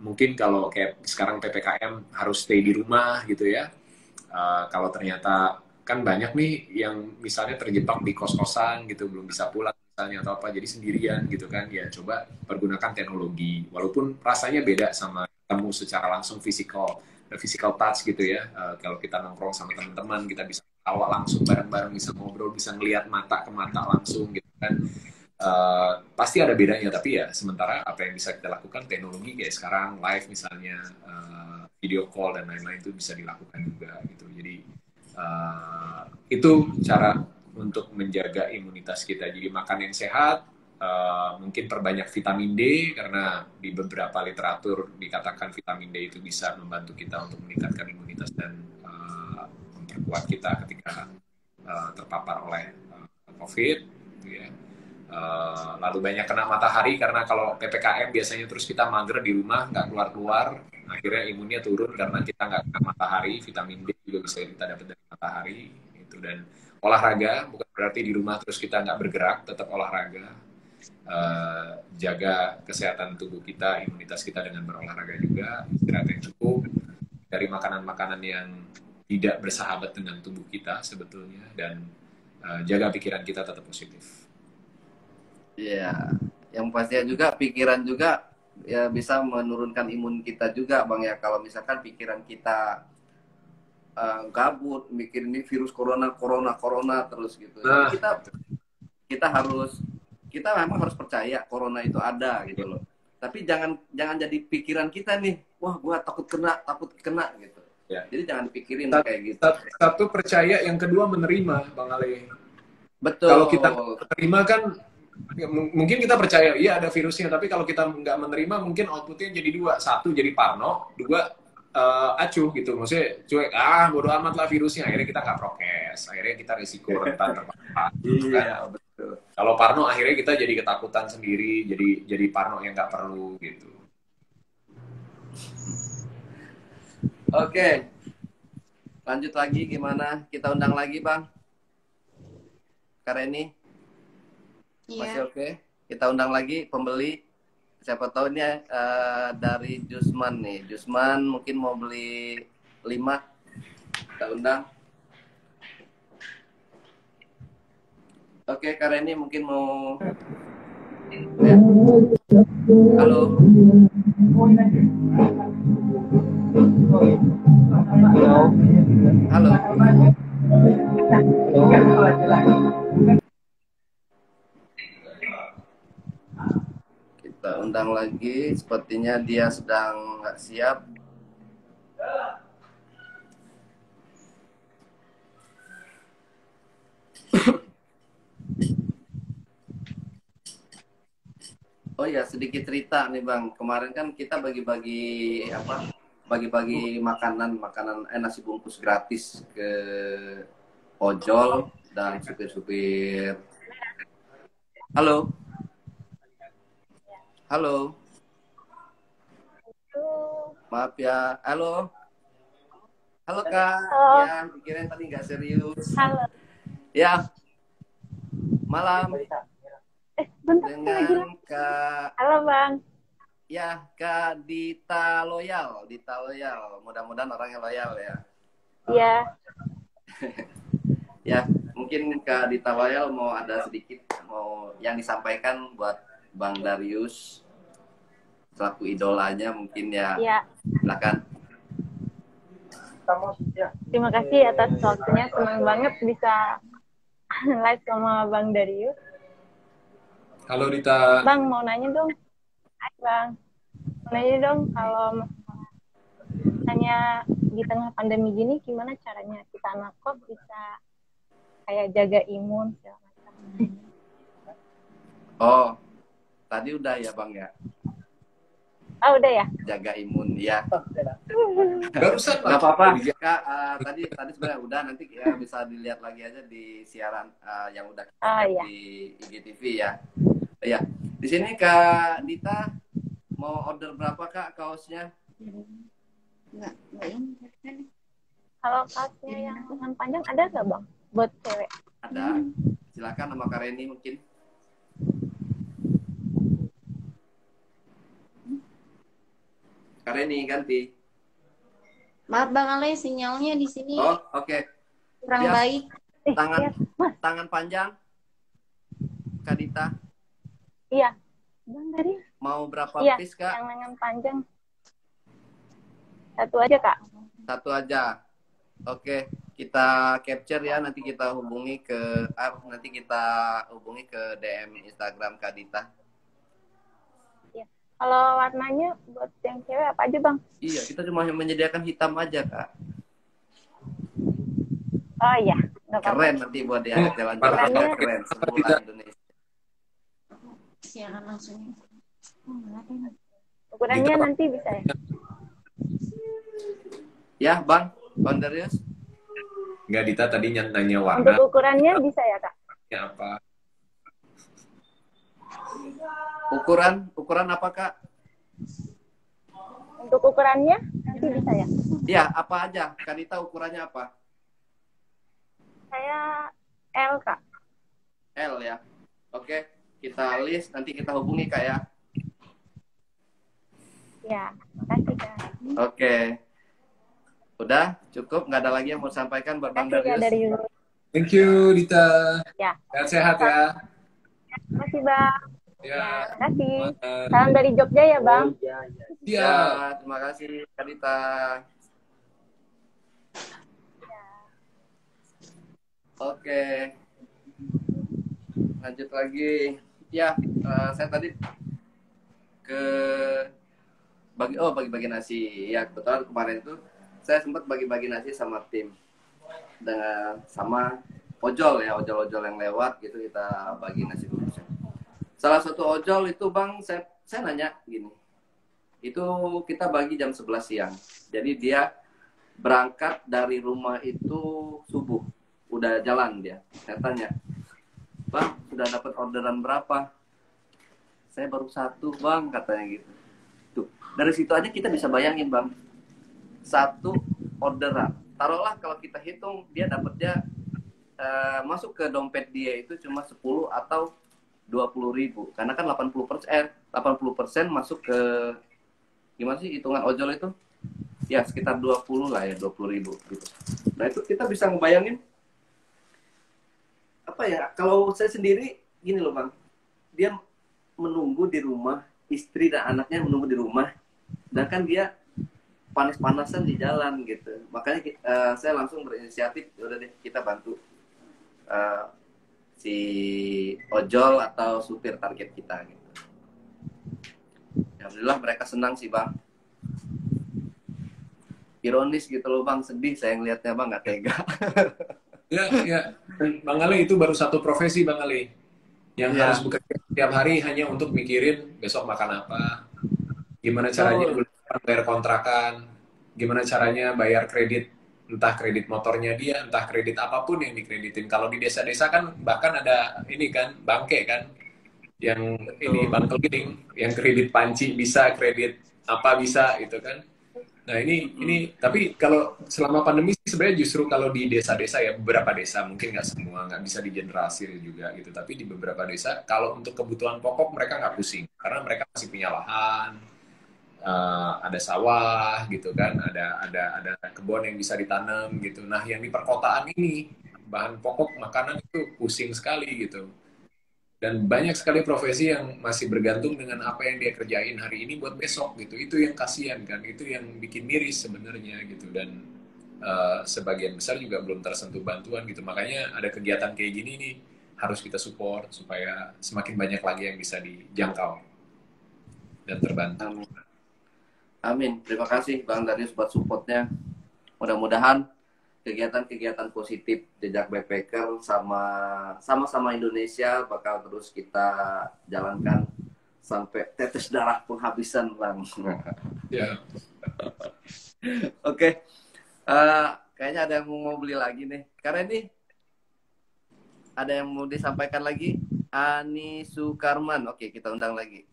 Mungkin kalau kayak sekarang PPKM harus stay di rumah gitu ya. Kalau ternyata kan banyak nih yang misalnya terjebak di kos-kosan gitu, belum bisa pulang misalnya atau apa, jadi sendirian gitu kan, ya coba pergunakan teknologi. Walaupun rasanya beda sama ketemu secara langsung physical touch gitu ya. Kalau kita nongkrong sama teman-teman, kita bisa tawa langsung bareng-bareng, bisa ngobrol, bisa ngelihat mata ke mata langsung gitu kan. Pasti ada bedanya, tapi ya sementara apa yang bisa kita lakukan, teknologi kayak sekarang live misalnya, video call dan lain-lain itu bisa dilakukan juga gitu. Jadi itu cara untuk menjaga imunitas kita. Jadi makan yang sehat, mungkin perbanyak vitamin D, karena di beberapa literatur dikatakan vitamin D itu bisa membantu kita untuk meningkatkan imunitas dan memperkuat kita ketika terpapar oleh COVID gitu ya. Lalu banyak kena matahari, karena kalau PPKM biasanya terus kita mager di rumah, nggak keluar-keluar, akhirnya imunnya turun karena kita nggak kena matahari. Vitamin D juga bisa kita dapat dari matahari itu. Dan olahraga bukan berarti di rumah terus kita nggak bergerak, tetap olahraga. Jaga kesehatan tubuh kita, imunitas kita dengan berolahraga juga, istirahat yang cukup, dari makanan-makanan yang tidak bersahabat dengan tubuh kita sebetulnya, dan jaga pikiran kita tetap positif. Iya, yang pastinya juga pikiran juga ya bisa menurunkan imun kita juga, Bang ya. Kalau misalkan pikiran kita gabut, mikir ini virus corona terus gitu. Nah, Kita memang harus percaya corona itu ada gitu loh. Tapi jangan jadi pikiran kita nih, wah gua takut kena gitu. ya. Jadi jangan pikirin kayak gitu. Satu percaya, yang kedua menerima, Bang Ale. Betul. Kalau kita menerima kan, ya, mungkin kita percaya iya ada virusnya, tapi kalau kita nggak menerima, mungkin outputnya jadi dua. Satu, jadi parno. Dua, acuh gitu. Maksudnya cuek, bodo amat lah virusnya. Akhirnya kita nggak prokes. Akhirnya kita risiko rentan terpapar. Iya, betul. Kalau parno, akhirnya kita jadi ketakutan sendiri. Jadi parno yang nggak perlu gitu. Oke. Lanjut lagi gimana? Kita undang lagi, Bang. Kareni. Masih oke? Kita undang lagi pembeli. Siapa tahu ini dari Jusman nih. Jusman mungkin mau beli 5. Kita undang. Oke, Kareni mungkin mau... Ya. Halo. Halo. Kita undang lagi, sepertinya dia sedang nggak siap. Oh ya, sedikit cerita nih Bang. Kemarin kan kita bagi-bagi makanan nasi bungkus gratis ke ojol dan supir-supir. Halo. Halo. Maaf ya. Halo. Halo Kak. Halo. Ya, dikirain tadi nggak serius. Halo. Ya. Malam. Bentar, Dengan Kak. Halo Bang. Ya, Kak Dita Loyal. Mudah-mudahan orangnya loyal ya. Iya. Ya, mungkin Kak Dita Loyal mau ada sedikit mau yang disampaikan buat Bang Darius selaku idolanya mungkin ya. Iya. Silakan. Terima kasih atas waktunya. Senang banget bisa live sama Bang Darius. Halo Dita. Bang, mau nanya dong. Hai Bang. Mau nanya dong, kalau misalnya di tengah pandemi gini, gimana caranya kita anak kos bisa kayak jaga imun segala macam. Oh, tadi udah ya Bang ya, Oh udah ya? jaga imun ya. Barusan Nggak apa-apa Kak, tadi sebenarnya udah, nanti ya bisa dilihat lagi aja di siaran yang udah kita Oh, share iya. di IGTV ya. Ya, di sini Kak Dita mau order berapa Kak kaosnya? Nggak ini kan. Kalau kaosnya yang lengan panjang ada nggak bang? Buat cewek? Ada. Silakan nama Kak Reni mungkin. Kak Reni ganti. Maaf Bang Ale, sinyalnya di sini Oh, oke. kurang Siap. baik. Tangan Iya, Mas. tangan panjang. Kak Dita Iya. Bang dari? mau berapa Iya, piece Kak? yang lengan panjang. Satu aja kak. Satu aja. Oke, kita capture ya, nanti kita hubungi ke DM Instagram Kak Dita. Kalau warnanya buat yang cewek apa aja bang? Iya, kita cuma menyediakan hitam aja Kak. Oh iya, nggak apa-apa. Keren nanti buat diajak jalan-jalan. Warnanya- Keren, sebulan Indonesia. Siaran langsung. Oh, nggak ada ini. Ukurannya Gitu, Pak. nanti bisa ya? Ya Bang, Bang Darius. Nggak, Dita tadi nanya Untuk warna ukurannya bisa ya kak? apa. Ukuran apa Kak? Untuk ukurannya nanti bisa ya? Iya, apa aja? Kak Dita ukurannya apa? Saya L kak. L ya. Oke, kita list, nanti kita hubungi Kak ya. Ya, makasih kak. Oke. Udah, cukup, nggak ada lagi yang mau sampaikan buat Bang Makasih kak Darius. dari Yunus. Thank you, Dita. Ya. Sehat-sehat ya. Makasih bang. Ya. Makasih. Semangat. Salam dari Jogja ya bang. Iya. Ya, terima kasih Kak Dita. Oke. Lanjut lagi. Ya, saya tadi ke bagi-bagi nasi. Ya, kebetulan kemarin itu saya sempat bagi-bagi nasi sama tim. Sama ojol ya, ojol-ojol yang lewat gitu, kita bagi nasi dulu. Salah satu ojol itu Bang, saya nanya gini. Itu kita bagi jam 11 siang. Jadi dia berangkat dari rumah itu subuh. Udah jalan dia. Saya tanya, Bang, sudah dapat orderan berapa? Saya baru 1 Bang, katanya gitu. Tuh, dari situ aja kita bisa bayangin Bang. 1 orderan. Taruhlah kalau kita hitung, dia dapatnya masuk ke dompet dia itu cuma 10 atau 20.000. Karena kan 80% masuk ke, gimana sih hitungan ojol itu? Ya sekitar 20 lah ya, 20.000 gitu. Nah itu kita bisa ngebayangin apa ya, kalau saya sendiri gini loh Bang, dia menunggu di rumah, istri dan anaknya menunggu di rumah, dan kan dia panas-panasan di jalan gitu. Makanya saya langsung berinisiatif, udah deh kita bantu si ojol atau supir target kita gitu. Alhamdulillah mereka senang sih Bang. Ironis gitu loh Bang, sedih saya ngelihatnya Bang, nggak tega. Ya, ya. Bang Ale, itu baru satu profesi Bang Ale. Yang Ya. harus bekerja setiap hari hanya untuk mikirin besok makan apa, gimana caranya Betul. bulan depan bayar kontrakan, gimana caranya bayar kredit, entah kredit motornya dia, entah kredit apapun yang dikreditin. Kalau di desa-desa kan bahkan ada ini kan, bangke kan, yang ini bangkel giling, yang kredit panci bisa, kredit apa bisa gitu kan. Nah ini tapi kalau selama pandemi sih sebenarnya justru kalau di desa-desa ya, beberapa desa, mungkin nggak semua, nggak bisa digeneralisir juga gitu, tapi di beberapa desa kalau untuk kebutuhan pokok mereka nggak pusing karena mereka masih punya lahan, ada sawah gitu kan, ada kebun yang bisa ditanam gitu. Nah yang di perkotaan ini bahan pokok makanan itu pusing sekali gitu. Dan banyak sekali profesi yang masih bergantung dengan apa yang dia kerjain hari ini buat besok gitu. Itu yang kasihan kan, itu yang bikin miris sebenarnya gitu. Dan sebagian besar juga belum tersentuh bantuan gitu. Makanya ada kegiatan kayak gini nih harus kita support supaya semakin banyak lagi yang bisa dijangkau dan terbantu. Amin. Amin. Terima kasih Bang Darius buat supportnya. Mudah-mudahan kegiatan-kegiatan positif jejak backpacker sama-sama Indonesia bakal terus kita jalankan sampai tetes darah penghabisan, Bang. Ya. Oke. Kayaknya ada yang mau beli lagi nih. Karena ini ada yang mau disampaikan lagi. Ani Sukarman. Oke, kita undang lagi.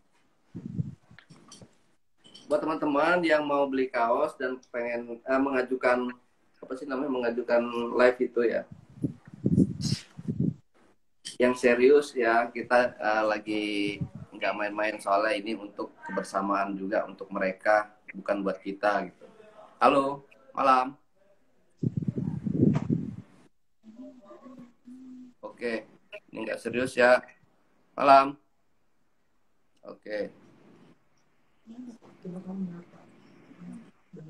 Buat teman-teman yang mau beli kaos dan pengen mengajukan apa sih namanya, mengajukan live itu ya, yang serius ya, kita lagi nggak main-main, soalnya ini untuk kebersamaan juga untuk mereka, bukan buat kita gitu. Halo, malam. Oke, ini nggak serius ya, malam. Oke.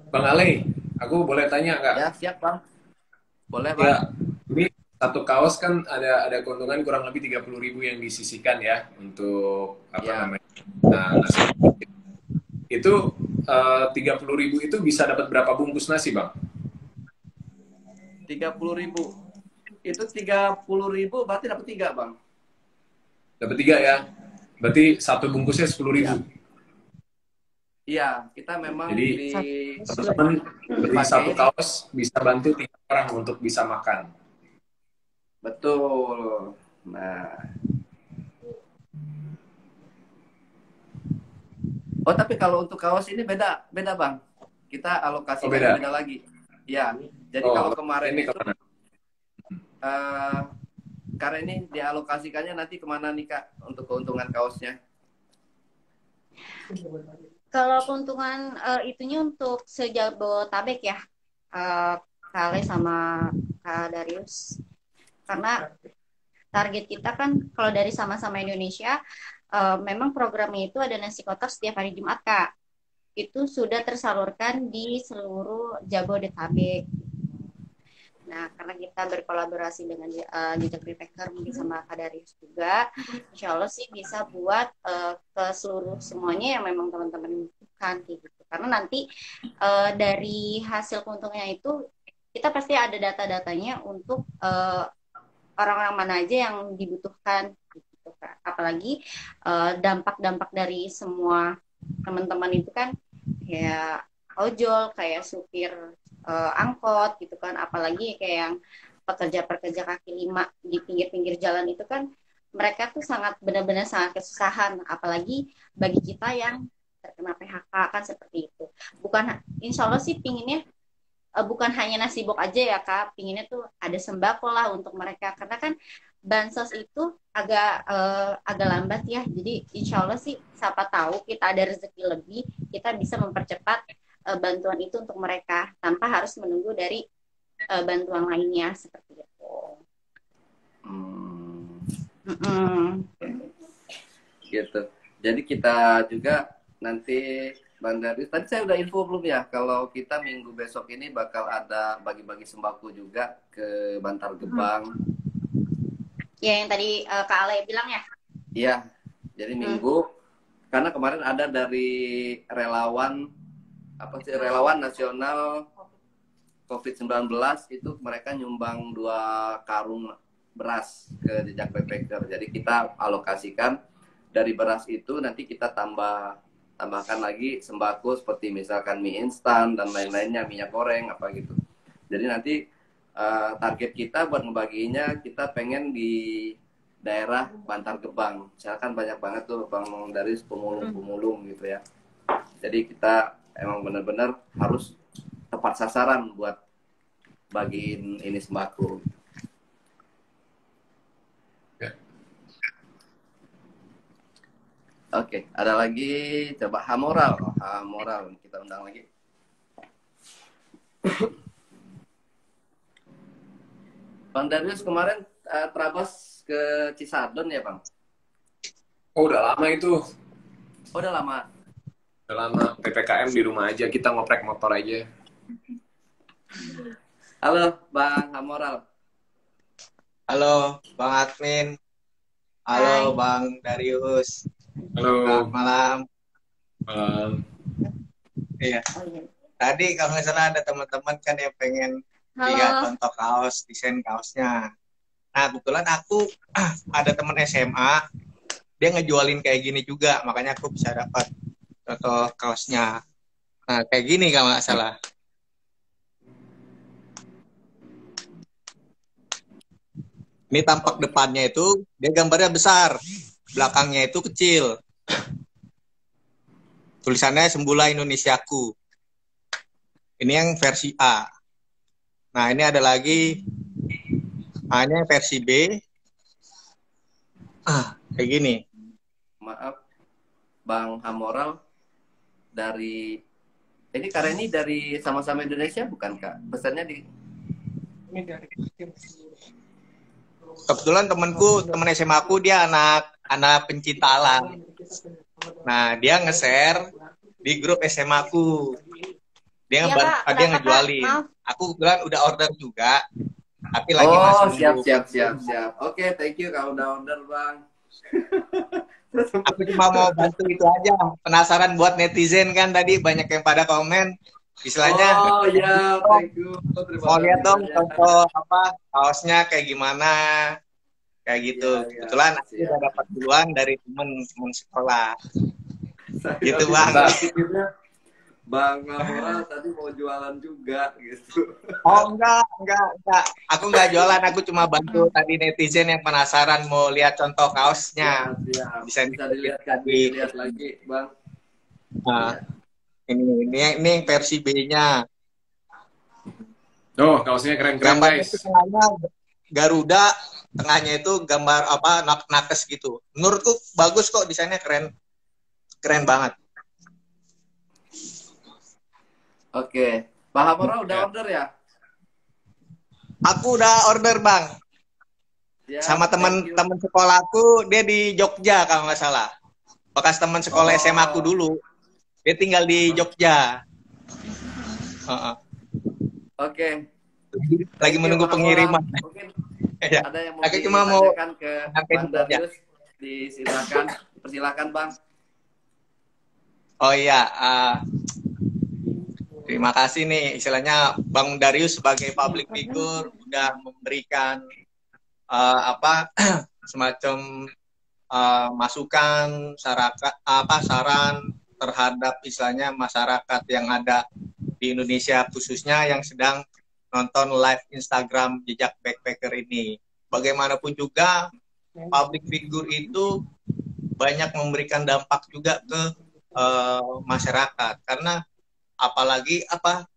Bang Ale, aku boleh tanya nggak? Ya, siap Bang. Boleh Bang. Ya, ini satu kaos kan ada keuntungan kurang lebih 30.000 yang disisihkan ya untuk apa namanya? Nah, nasi. Itu 30.000 itu bisa dapat berapa bungkus nasi, Bang? 30.000. Itu 30.000 berarti dapat 3, Bang. Dapat 3 ya. Berarti satu bungkusnya 10.000. Iya, kita memang jadi teman-teman beli satu kaos bisa bantu 3 orang untuk bisa makan. Betul. Nah. Oh, tapi kalau untuk kaos ini beda Bang. Kita alokasikan beda lagi. Ya. Jadi kalau kemarin itu karena ini dialokasikannya nanti kemana nih Kak untuk keuntungan kaosnya? Kalau keuntungan itunya untuk sejabotabek ya, Kale sama Kak Darius. Karena target kita kan kalau dari Sama-Sama Indonesia, memang programnya itu ada nasi kotak setiap hari Jumat, Kak. Itu sudah tersalurkan di seluruh Jabodetabek. Nah, karena kita berkolaborasi dengan Jejak Backpacker mungkin sama Kak Darius juga, insya Allah sih bisa buat ke seluruh semuanya yang memang teman-teman butuhkan gitu. Karena nanti dari hasil keuntungannya itu kita pasti ada data-datanya untuk orang-orang mana aja yang dibutuhkan gitu, Kak. Apalagi dampak-dampak dari semua teman-teman itu kan kayak ojol, kayak supir angkot gitu kan, apalagi kayak yang pekerja-pekerja kaki lima di pinggir-pinggir jalan itu kan, mereka tuh sangat benar-benar sangat kesusahan, apalagi bagi kita yang terkena PHK kan seperti itu. Bukan, insya Allah sih pinginnya bukan hanya nasi box aja ya Kak, pinginnya tuh ada sembako lah untuk mereka, karena kan bansos itu agak lambat ya, jadi insya Allah sih siapa tahu kita ada rezeki lebih, kita bisa mempercepat bantuan itu untuk mereka tanpa harus menunggu dari bantuan lainnya seperti itu. Gitu. Jadi kita juga nanti Bang Darius, tadi saya udah info belum ya kalau kita minggu besok ini bakal ada bagi-bagi sembako juga ke Bantar Gebang. Ya, yang tadi Kak Ale bilang ya. Iya. Jadi minggu karena kemarin ada dari relawan nasional COVID-19 itu mereka nyumbang 2 karung beras ke Jejak Backpacker. Jadi kita alokasikan dari beras itu, nanti kita tambahkan lagi sembako seperti misalkan mie instan dan lain-lainnya, minyak goreng apa gitu. Jadi nanti target kita buat ngebagiinnya, kita pengen di daerah Bantar Gebang. Misalkan banyak banget tuh Bang Darius pemulung-pemulung gitu ya. Jadi kita emang benar-benar harus tepat sasaran buat bagiin ini sembako. Ya. Oke, ada lagi, coba Hamoral kita undang lagi. Bang Darius kemarin terabas ke Cisadon ya Bang? Oh udah lama itu. Oh udah lama. Udah lama, PPKM di rumah aja, kita ngoprek motor aja. Halo Bang Hamoral. Halo Bang Admin. Halo Bang Darius. Halo. Selamat malam. Malam. Iya. Tadi kalau nggak salah ada teman-teman kan yang pengen lihat Halo. contoh kaos, desain kaosnya. Nah, kebetulan aku ada teman SMA, dia ngejualin kayak gini juga, makanya aku bisa dapat contoh kaosnya. Nah, kayak gini kalau nggak salah. Ini tampak depannya itu, dia gambarnya besar, belakangnya itu kecil. Tulisannya Sembula Indonesiaku. Ini yang versi A. Nah, ini ada lagi, ini yang versi B. Kayak gini. Maaf, Bang Hamoral dari ini Kak Reni dari Sama-sama Indonesia bukan Kak? Pesannya di Kebetulan teman SMA aku dia anak pencinta alam. Nah, dia nge-share di grup SMA aku. Dia Iya, Kak. dia Kenapa, ngejualin. Kak? Maaf. Aku kebetulan udah order juga, tapi lagi masih nunggu. siap. Oke, thank you kalau udah order, Bang. Aku cuma mau bantu itu aja. Penasaran buat netizen kan tadi banyak yang pada komen. Istilahnya, Oh ya, thank you. Terima mau kasih lihat dong banyak. contoh kaosnya kayak gimana. Kayak gitu. Iya, Kebetulan aku siap. udah dapat duluan dari temen sekolah. Saya Gitu, bisa Bang. pikirnya Bang Hamoral tadi mau jualan juga gitu. Oh, enggak. Aku enggak jualan, aku cuma bantu tadi netizen yang penasaran mau lihat contoh kaosnya. Siap. Bisa dilihat dilihat lagi, Bang. Nah, ini yang versi B-nya. Oh, kaosnya keren-keren Gambarnya guys. itu tengahnya Garuda, tengahnya itu gambar nakes gitu. Menurutku bagus kok, desainnya keren. Keren banget. Oke. Pak Hamoral udah order ya? Aku udah order, Bang. Ya, Sama thank you. teman sekolahku, dia di Jogja kalau nggak salah. Bekas teman sekolah SMA aku dulu. Dia tinggal di Jogja. Oke. Lagi Thank you, menunggu Pak pengiriman. Hamoral. Mungkin Ya. ada yang Aku cuma mau ditanyakan ke sampai Bang situ aja. Darius. Persilakan, Bang. Oh iya, terima kasih nih istilahnya Bang Darius sebagai public figure udah memberikan semacam masukan saran terhadap istilahnya masyarakat yang ada di Indonesia khususnya yang sedang nonton live Instagram Jejak Backpacker ini. Bagaimanapun juga public figure itu banyak memberikan dampak juga ke masyarakat karena apalagi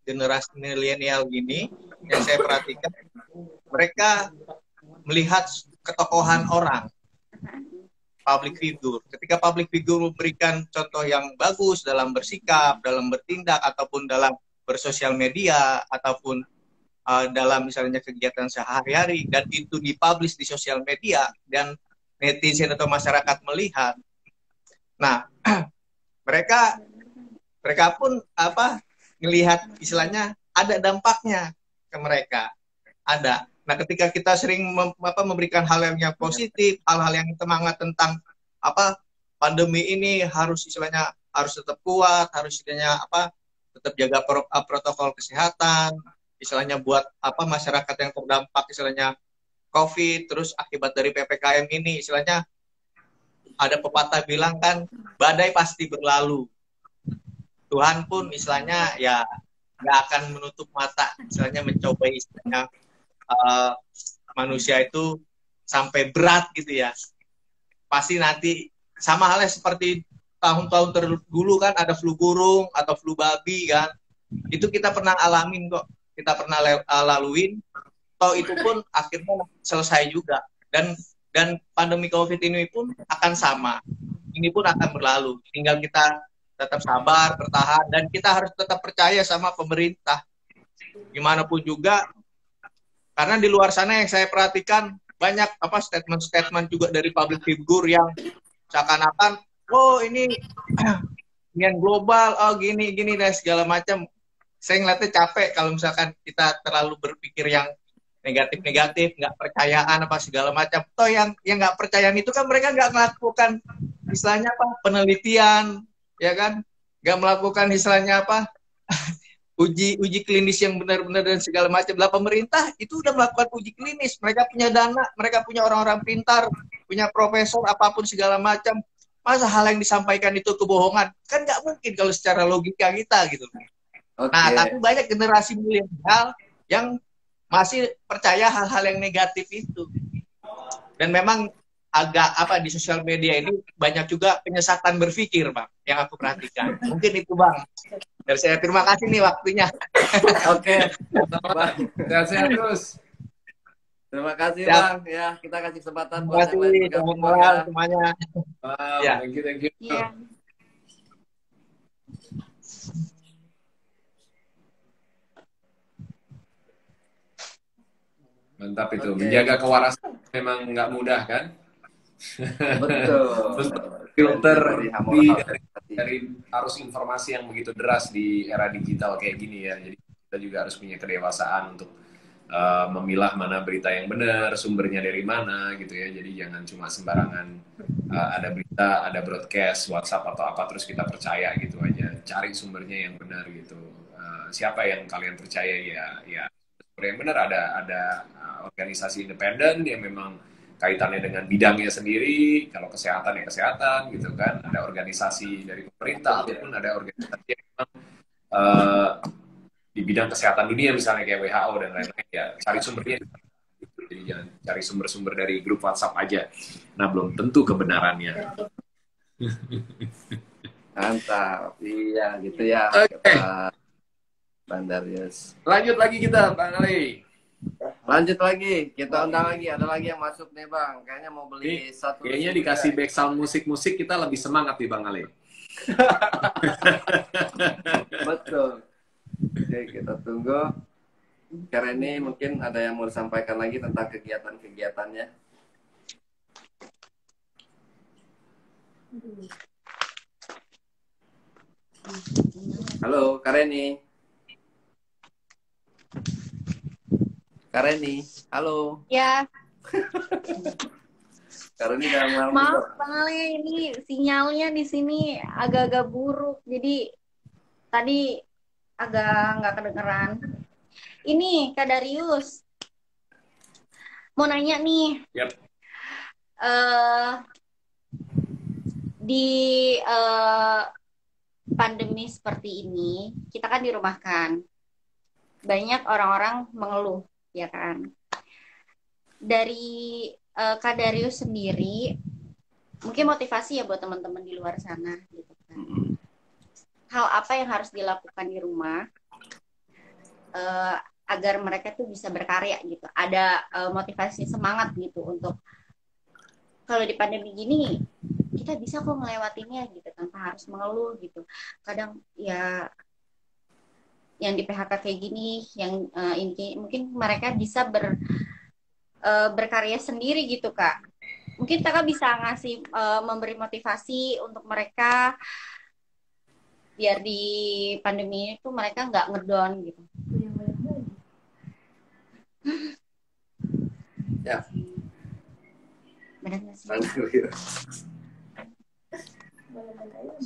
generasi milenial gini yang saya perhatikan mereka melihat ketokohan orang public figure. Ketika public figure memberikan contoh yang bagus dalam bersikap, dalam bertindak ataupun dalam bersosial media ataupun dalam misalnya kegiatan sehari-hari dan itu dipublish di sosial media dan netizen atau masyarakat melihat. Nah, mereka pun melihat istilahnya ada dampaknya ke mereka. Ada. Nah, ketika kita sering memberikan hal yang positif, hal-hal yang semangat tentang pandemi ini harus istilahnya harus tetap kuat, harus istilahnya tetap jaga protokol kesehatan, istilahnya buat masyarakat yang terdampak istilahnya COVID, terus akibat dari PPKM ini istilahnya ada pepatah bilang kan badai pasti berlalu. Tuhan pun istilahnya ya nggak akan menutup mata istilahnya mencoba istilahnya manusia itu sampai berat gitu ya. Pasti nanti sama halnya seperti tahun-tahun terdulu kan ada flu burung atau flu babi kan. Itu kita pernah alamin kok. Kita pernah laluin. Toh itu pun akhirnya selesai juga. Dan pandemi COVID ini pun akan sama. Ini pun akan berlalu. Tinggal kita tetap sabar, bertahan, dan kita harus tetap percaya sama pemerintah. Gimana pun juga, karena di luar sana yang saya perhatikan banyak statement-statement juga dari public figure yang seakan-akan, oh ini yang global, oh gini dan segala macam. Saya ngeliatnya capek kalau misalkan kita terlalu berpikir yang negatif, nggak percayaan segala macam. Toh yang nggak percayaan itu kan mereka nggak melakukan istilahnya penelitian, ya kan? Nggak melakukan istilahnya uji klinis yang benar-benar dan segala macam. Lah pemerintah itu udah melakukan uji klinis, mereka punya dana, mereka punya orang-orang pintar, punya profesor apapun segala macam. Masa hal yang disampaikan itu kebohongan? Kan nggak mungkin kalau secara logika kita gitu. Nah, tapi banyak generasi milenial yang masih percaya hal-hal yang negatif itu. Dan memang agak di sosial media ini banyak juga penyesatan berpikir, Bang, yang aku perhatikan. Mungkin itu, Bang. Dari saya terima kasih nih waktunya. Oke, Bang. Sehat-sehat terus. Terima kasih, Siap. Bang. Ya, kita kasih kesempatan Terima buat yang kasih, lain selamat bergabung, Bang, malam ya. semuanya. Wow, Ya. thank you, thank you. Iya. Mantap itu. Oke. Menjaga kewarasan memang nggak mudah kan? Betul. Terus filter Dari dari arus informasi yang begitu deras di era digital kayak gini ya. Jadi kita juga harus punya kedewasaan untuk memilah mana berita yang benar, sumbernya dari mana gitu ya. Jadi jangan cuma sembarangan ada berita, ada broadcast, WhatsApp atau apa terus kita percaya gitu aja. Cari sumbernya yang benar gitu. Siapa yang kalian percaya ya sumber yang benar, ada organisasi independen yang memang kaitannya dengan bidangnya sendiri. Kalau kesehatan ya kesehatan gitu kan. Ada organisasi dari pemerintah ataupun ada organisasi yang memang di bidang kesehatan dunia misalnya kayak WHO dan lain-lain, ya cari sumbernya. Jadi jangan cari sumber-sumber dari grup WhatsApp aja. Nah, belum tentu kebenarannya. Mantap. Iya, gitu ya. Oke. Bang Darius. Lanjut lagi kita, Bang Ali. Lanjut lagi. Kita undang lagi. Ada lagi yang masuk nih, Bang. Kayaknya mau beli satu. Kayaknya dikasih background musik-musik kita lebih semangat nih, Bang Ali. Betul. Oke, kita tunggu. Karena ini mungkin ada yang mau disampaikan lagi tentang kegiatan-kegiatannya. Halo, Kareni. Kareni, halo. Ya, Kareni udah malam. maaf Bang Ale, ini sinyalnya di sini agak-agak buruk. Jadi tadi agak nggak kedengeran. Ini Kak Darius, mau nanya nih. Yap. Di pandemi seperti ini, kita kan dirumahkan. Banyak orang-orang mengeluh, ya kan? Dari Kak Darius sendiri, mungkin motivasi ya buat teman-teman di luar sana, gitu kan. Hal apa yang harus dilakukan di rumah agar mereka tuh bisa berkarya gitu. Ada motivasi semangat gitu untuk kalau di pandemi gini kita bisa kok ngelewatinnya gitu tanpa harus mengeluh gitu. Kadang ya yang di PHK kayak gini, yang ini mungkin mereka bisa berkarya sendiri gitu Kak. Mungkin Kakak bisa ngasih memberi motivasi untuk mereka biar di pandemi itu mereka nggak ngedown gitu. Ya. Benar nggak sih?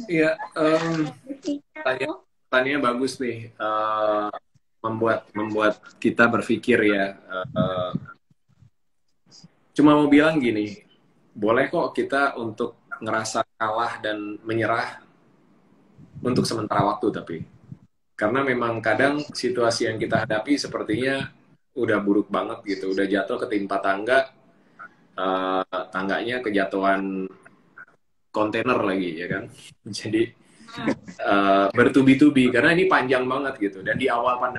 Iya, tanya bagus nih, membuat kita berpikir ya. Cuma mau bilang gini, boleh kok kita untuk ngerasa kalah dan menyerah untuk sementara waktu, tapi karena memang kadang situasi yang kita hadapi sepertinya udah buruk banget gitu, udah jatuh ketimpa tangga, tangganya kejatuhan kontainer lagi ya kan. Jadi bertubi-tubi karena ini panjang banget gitu, dan di awal pandemi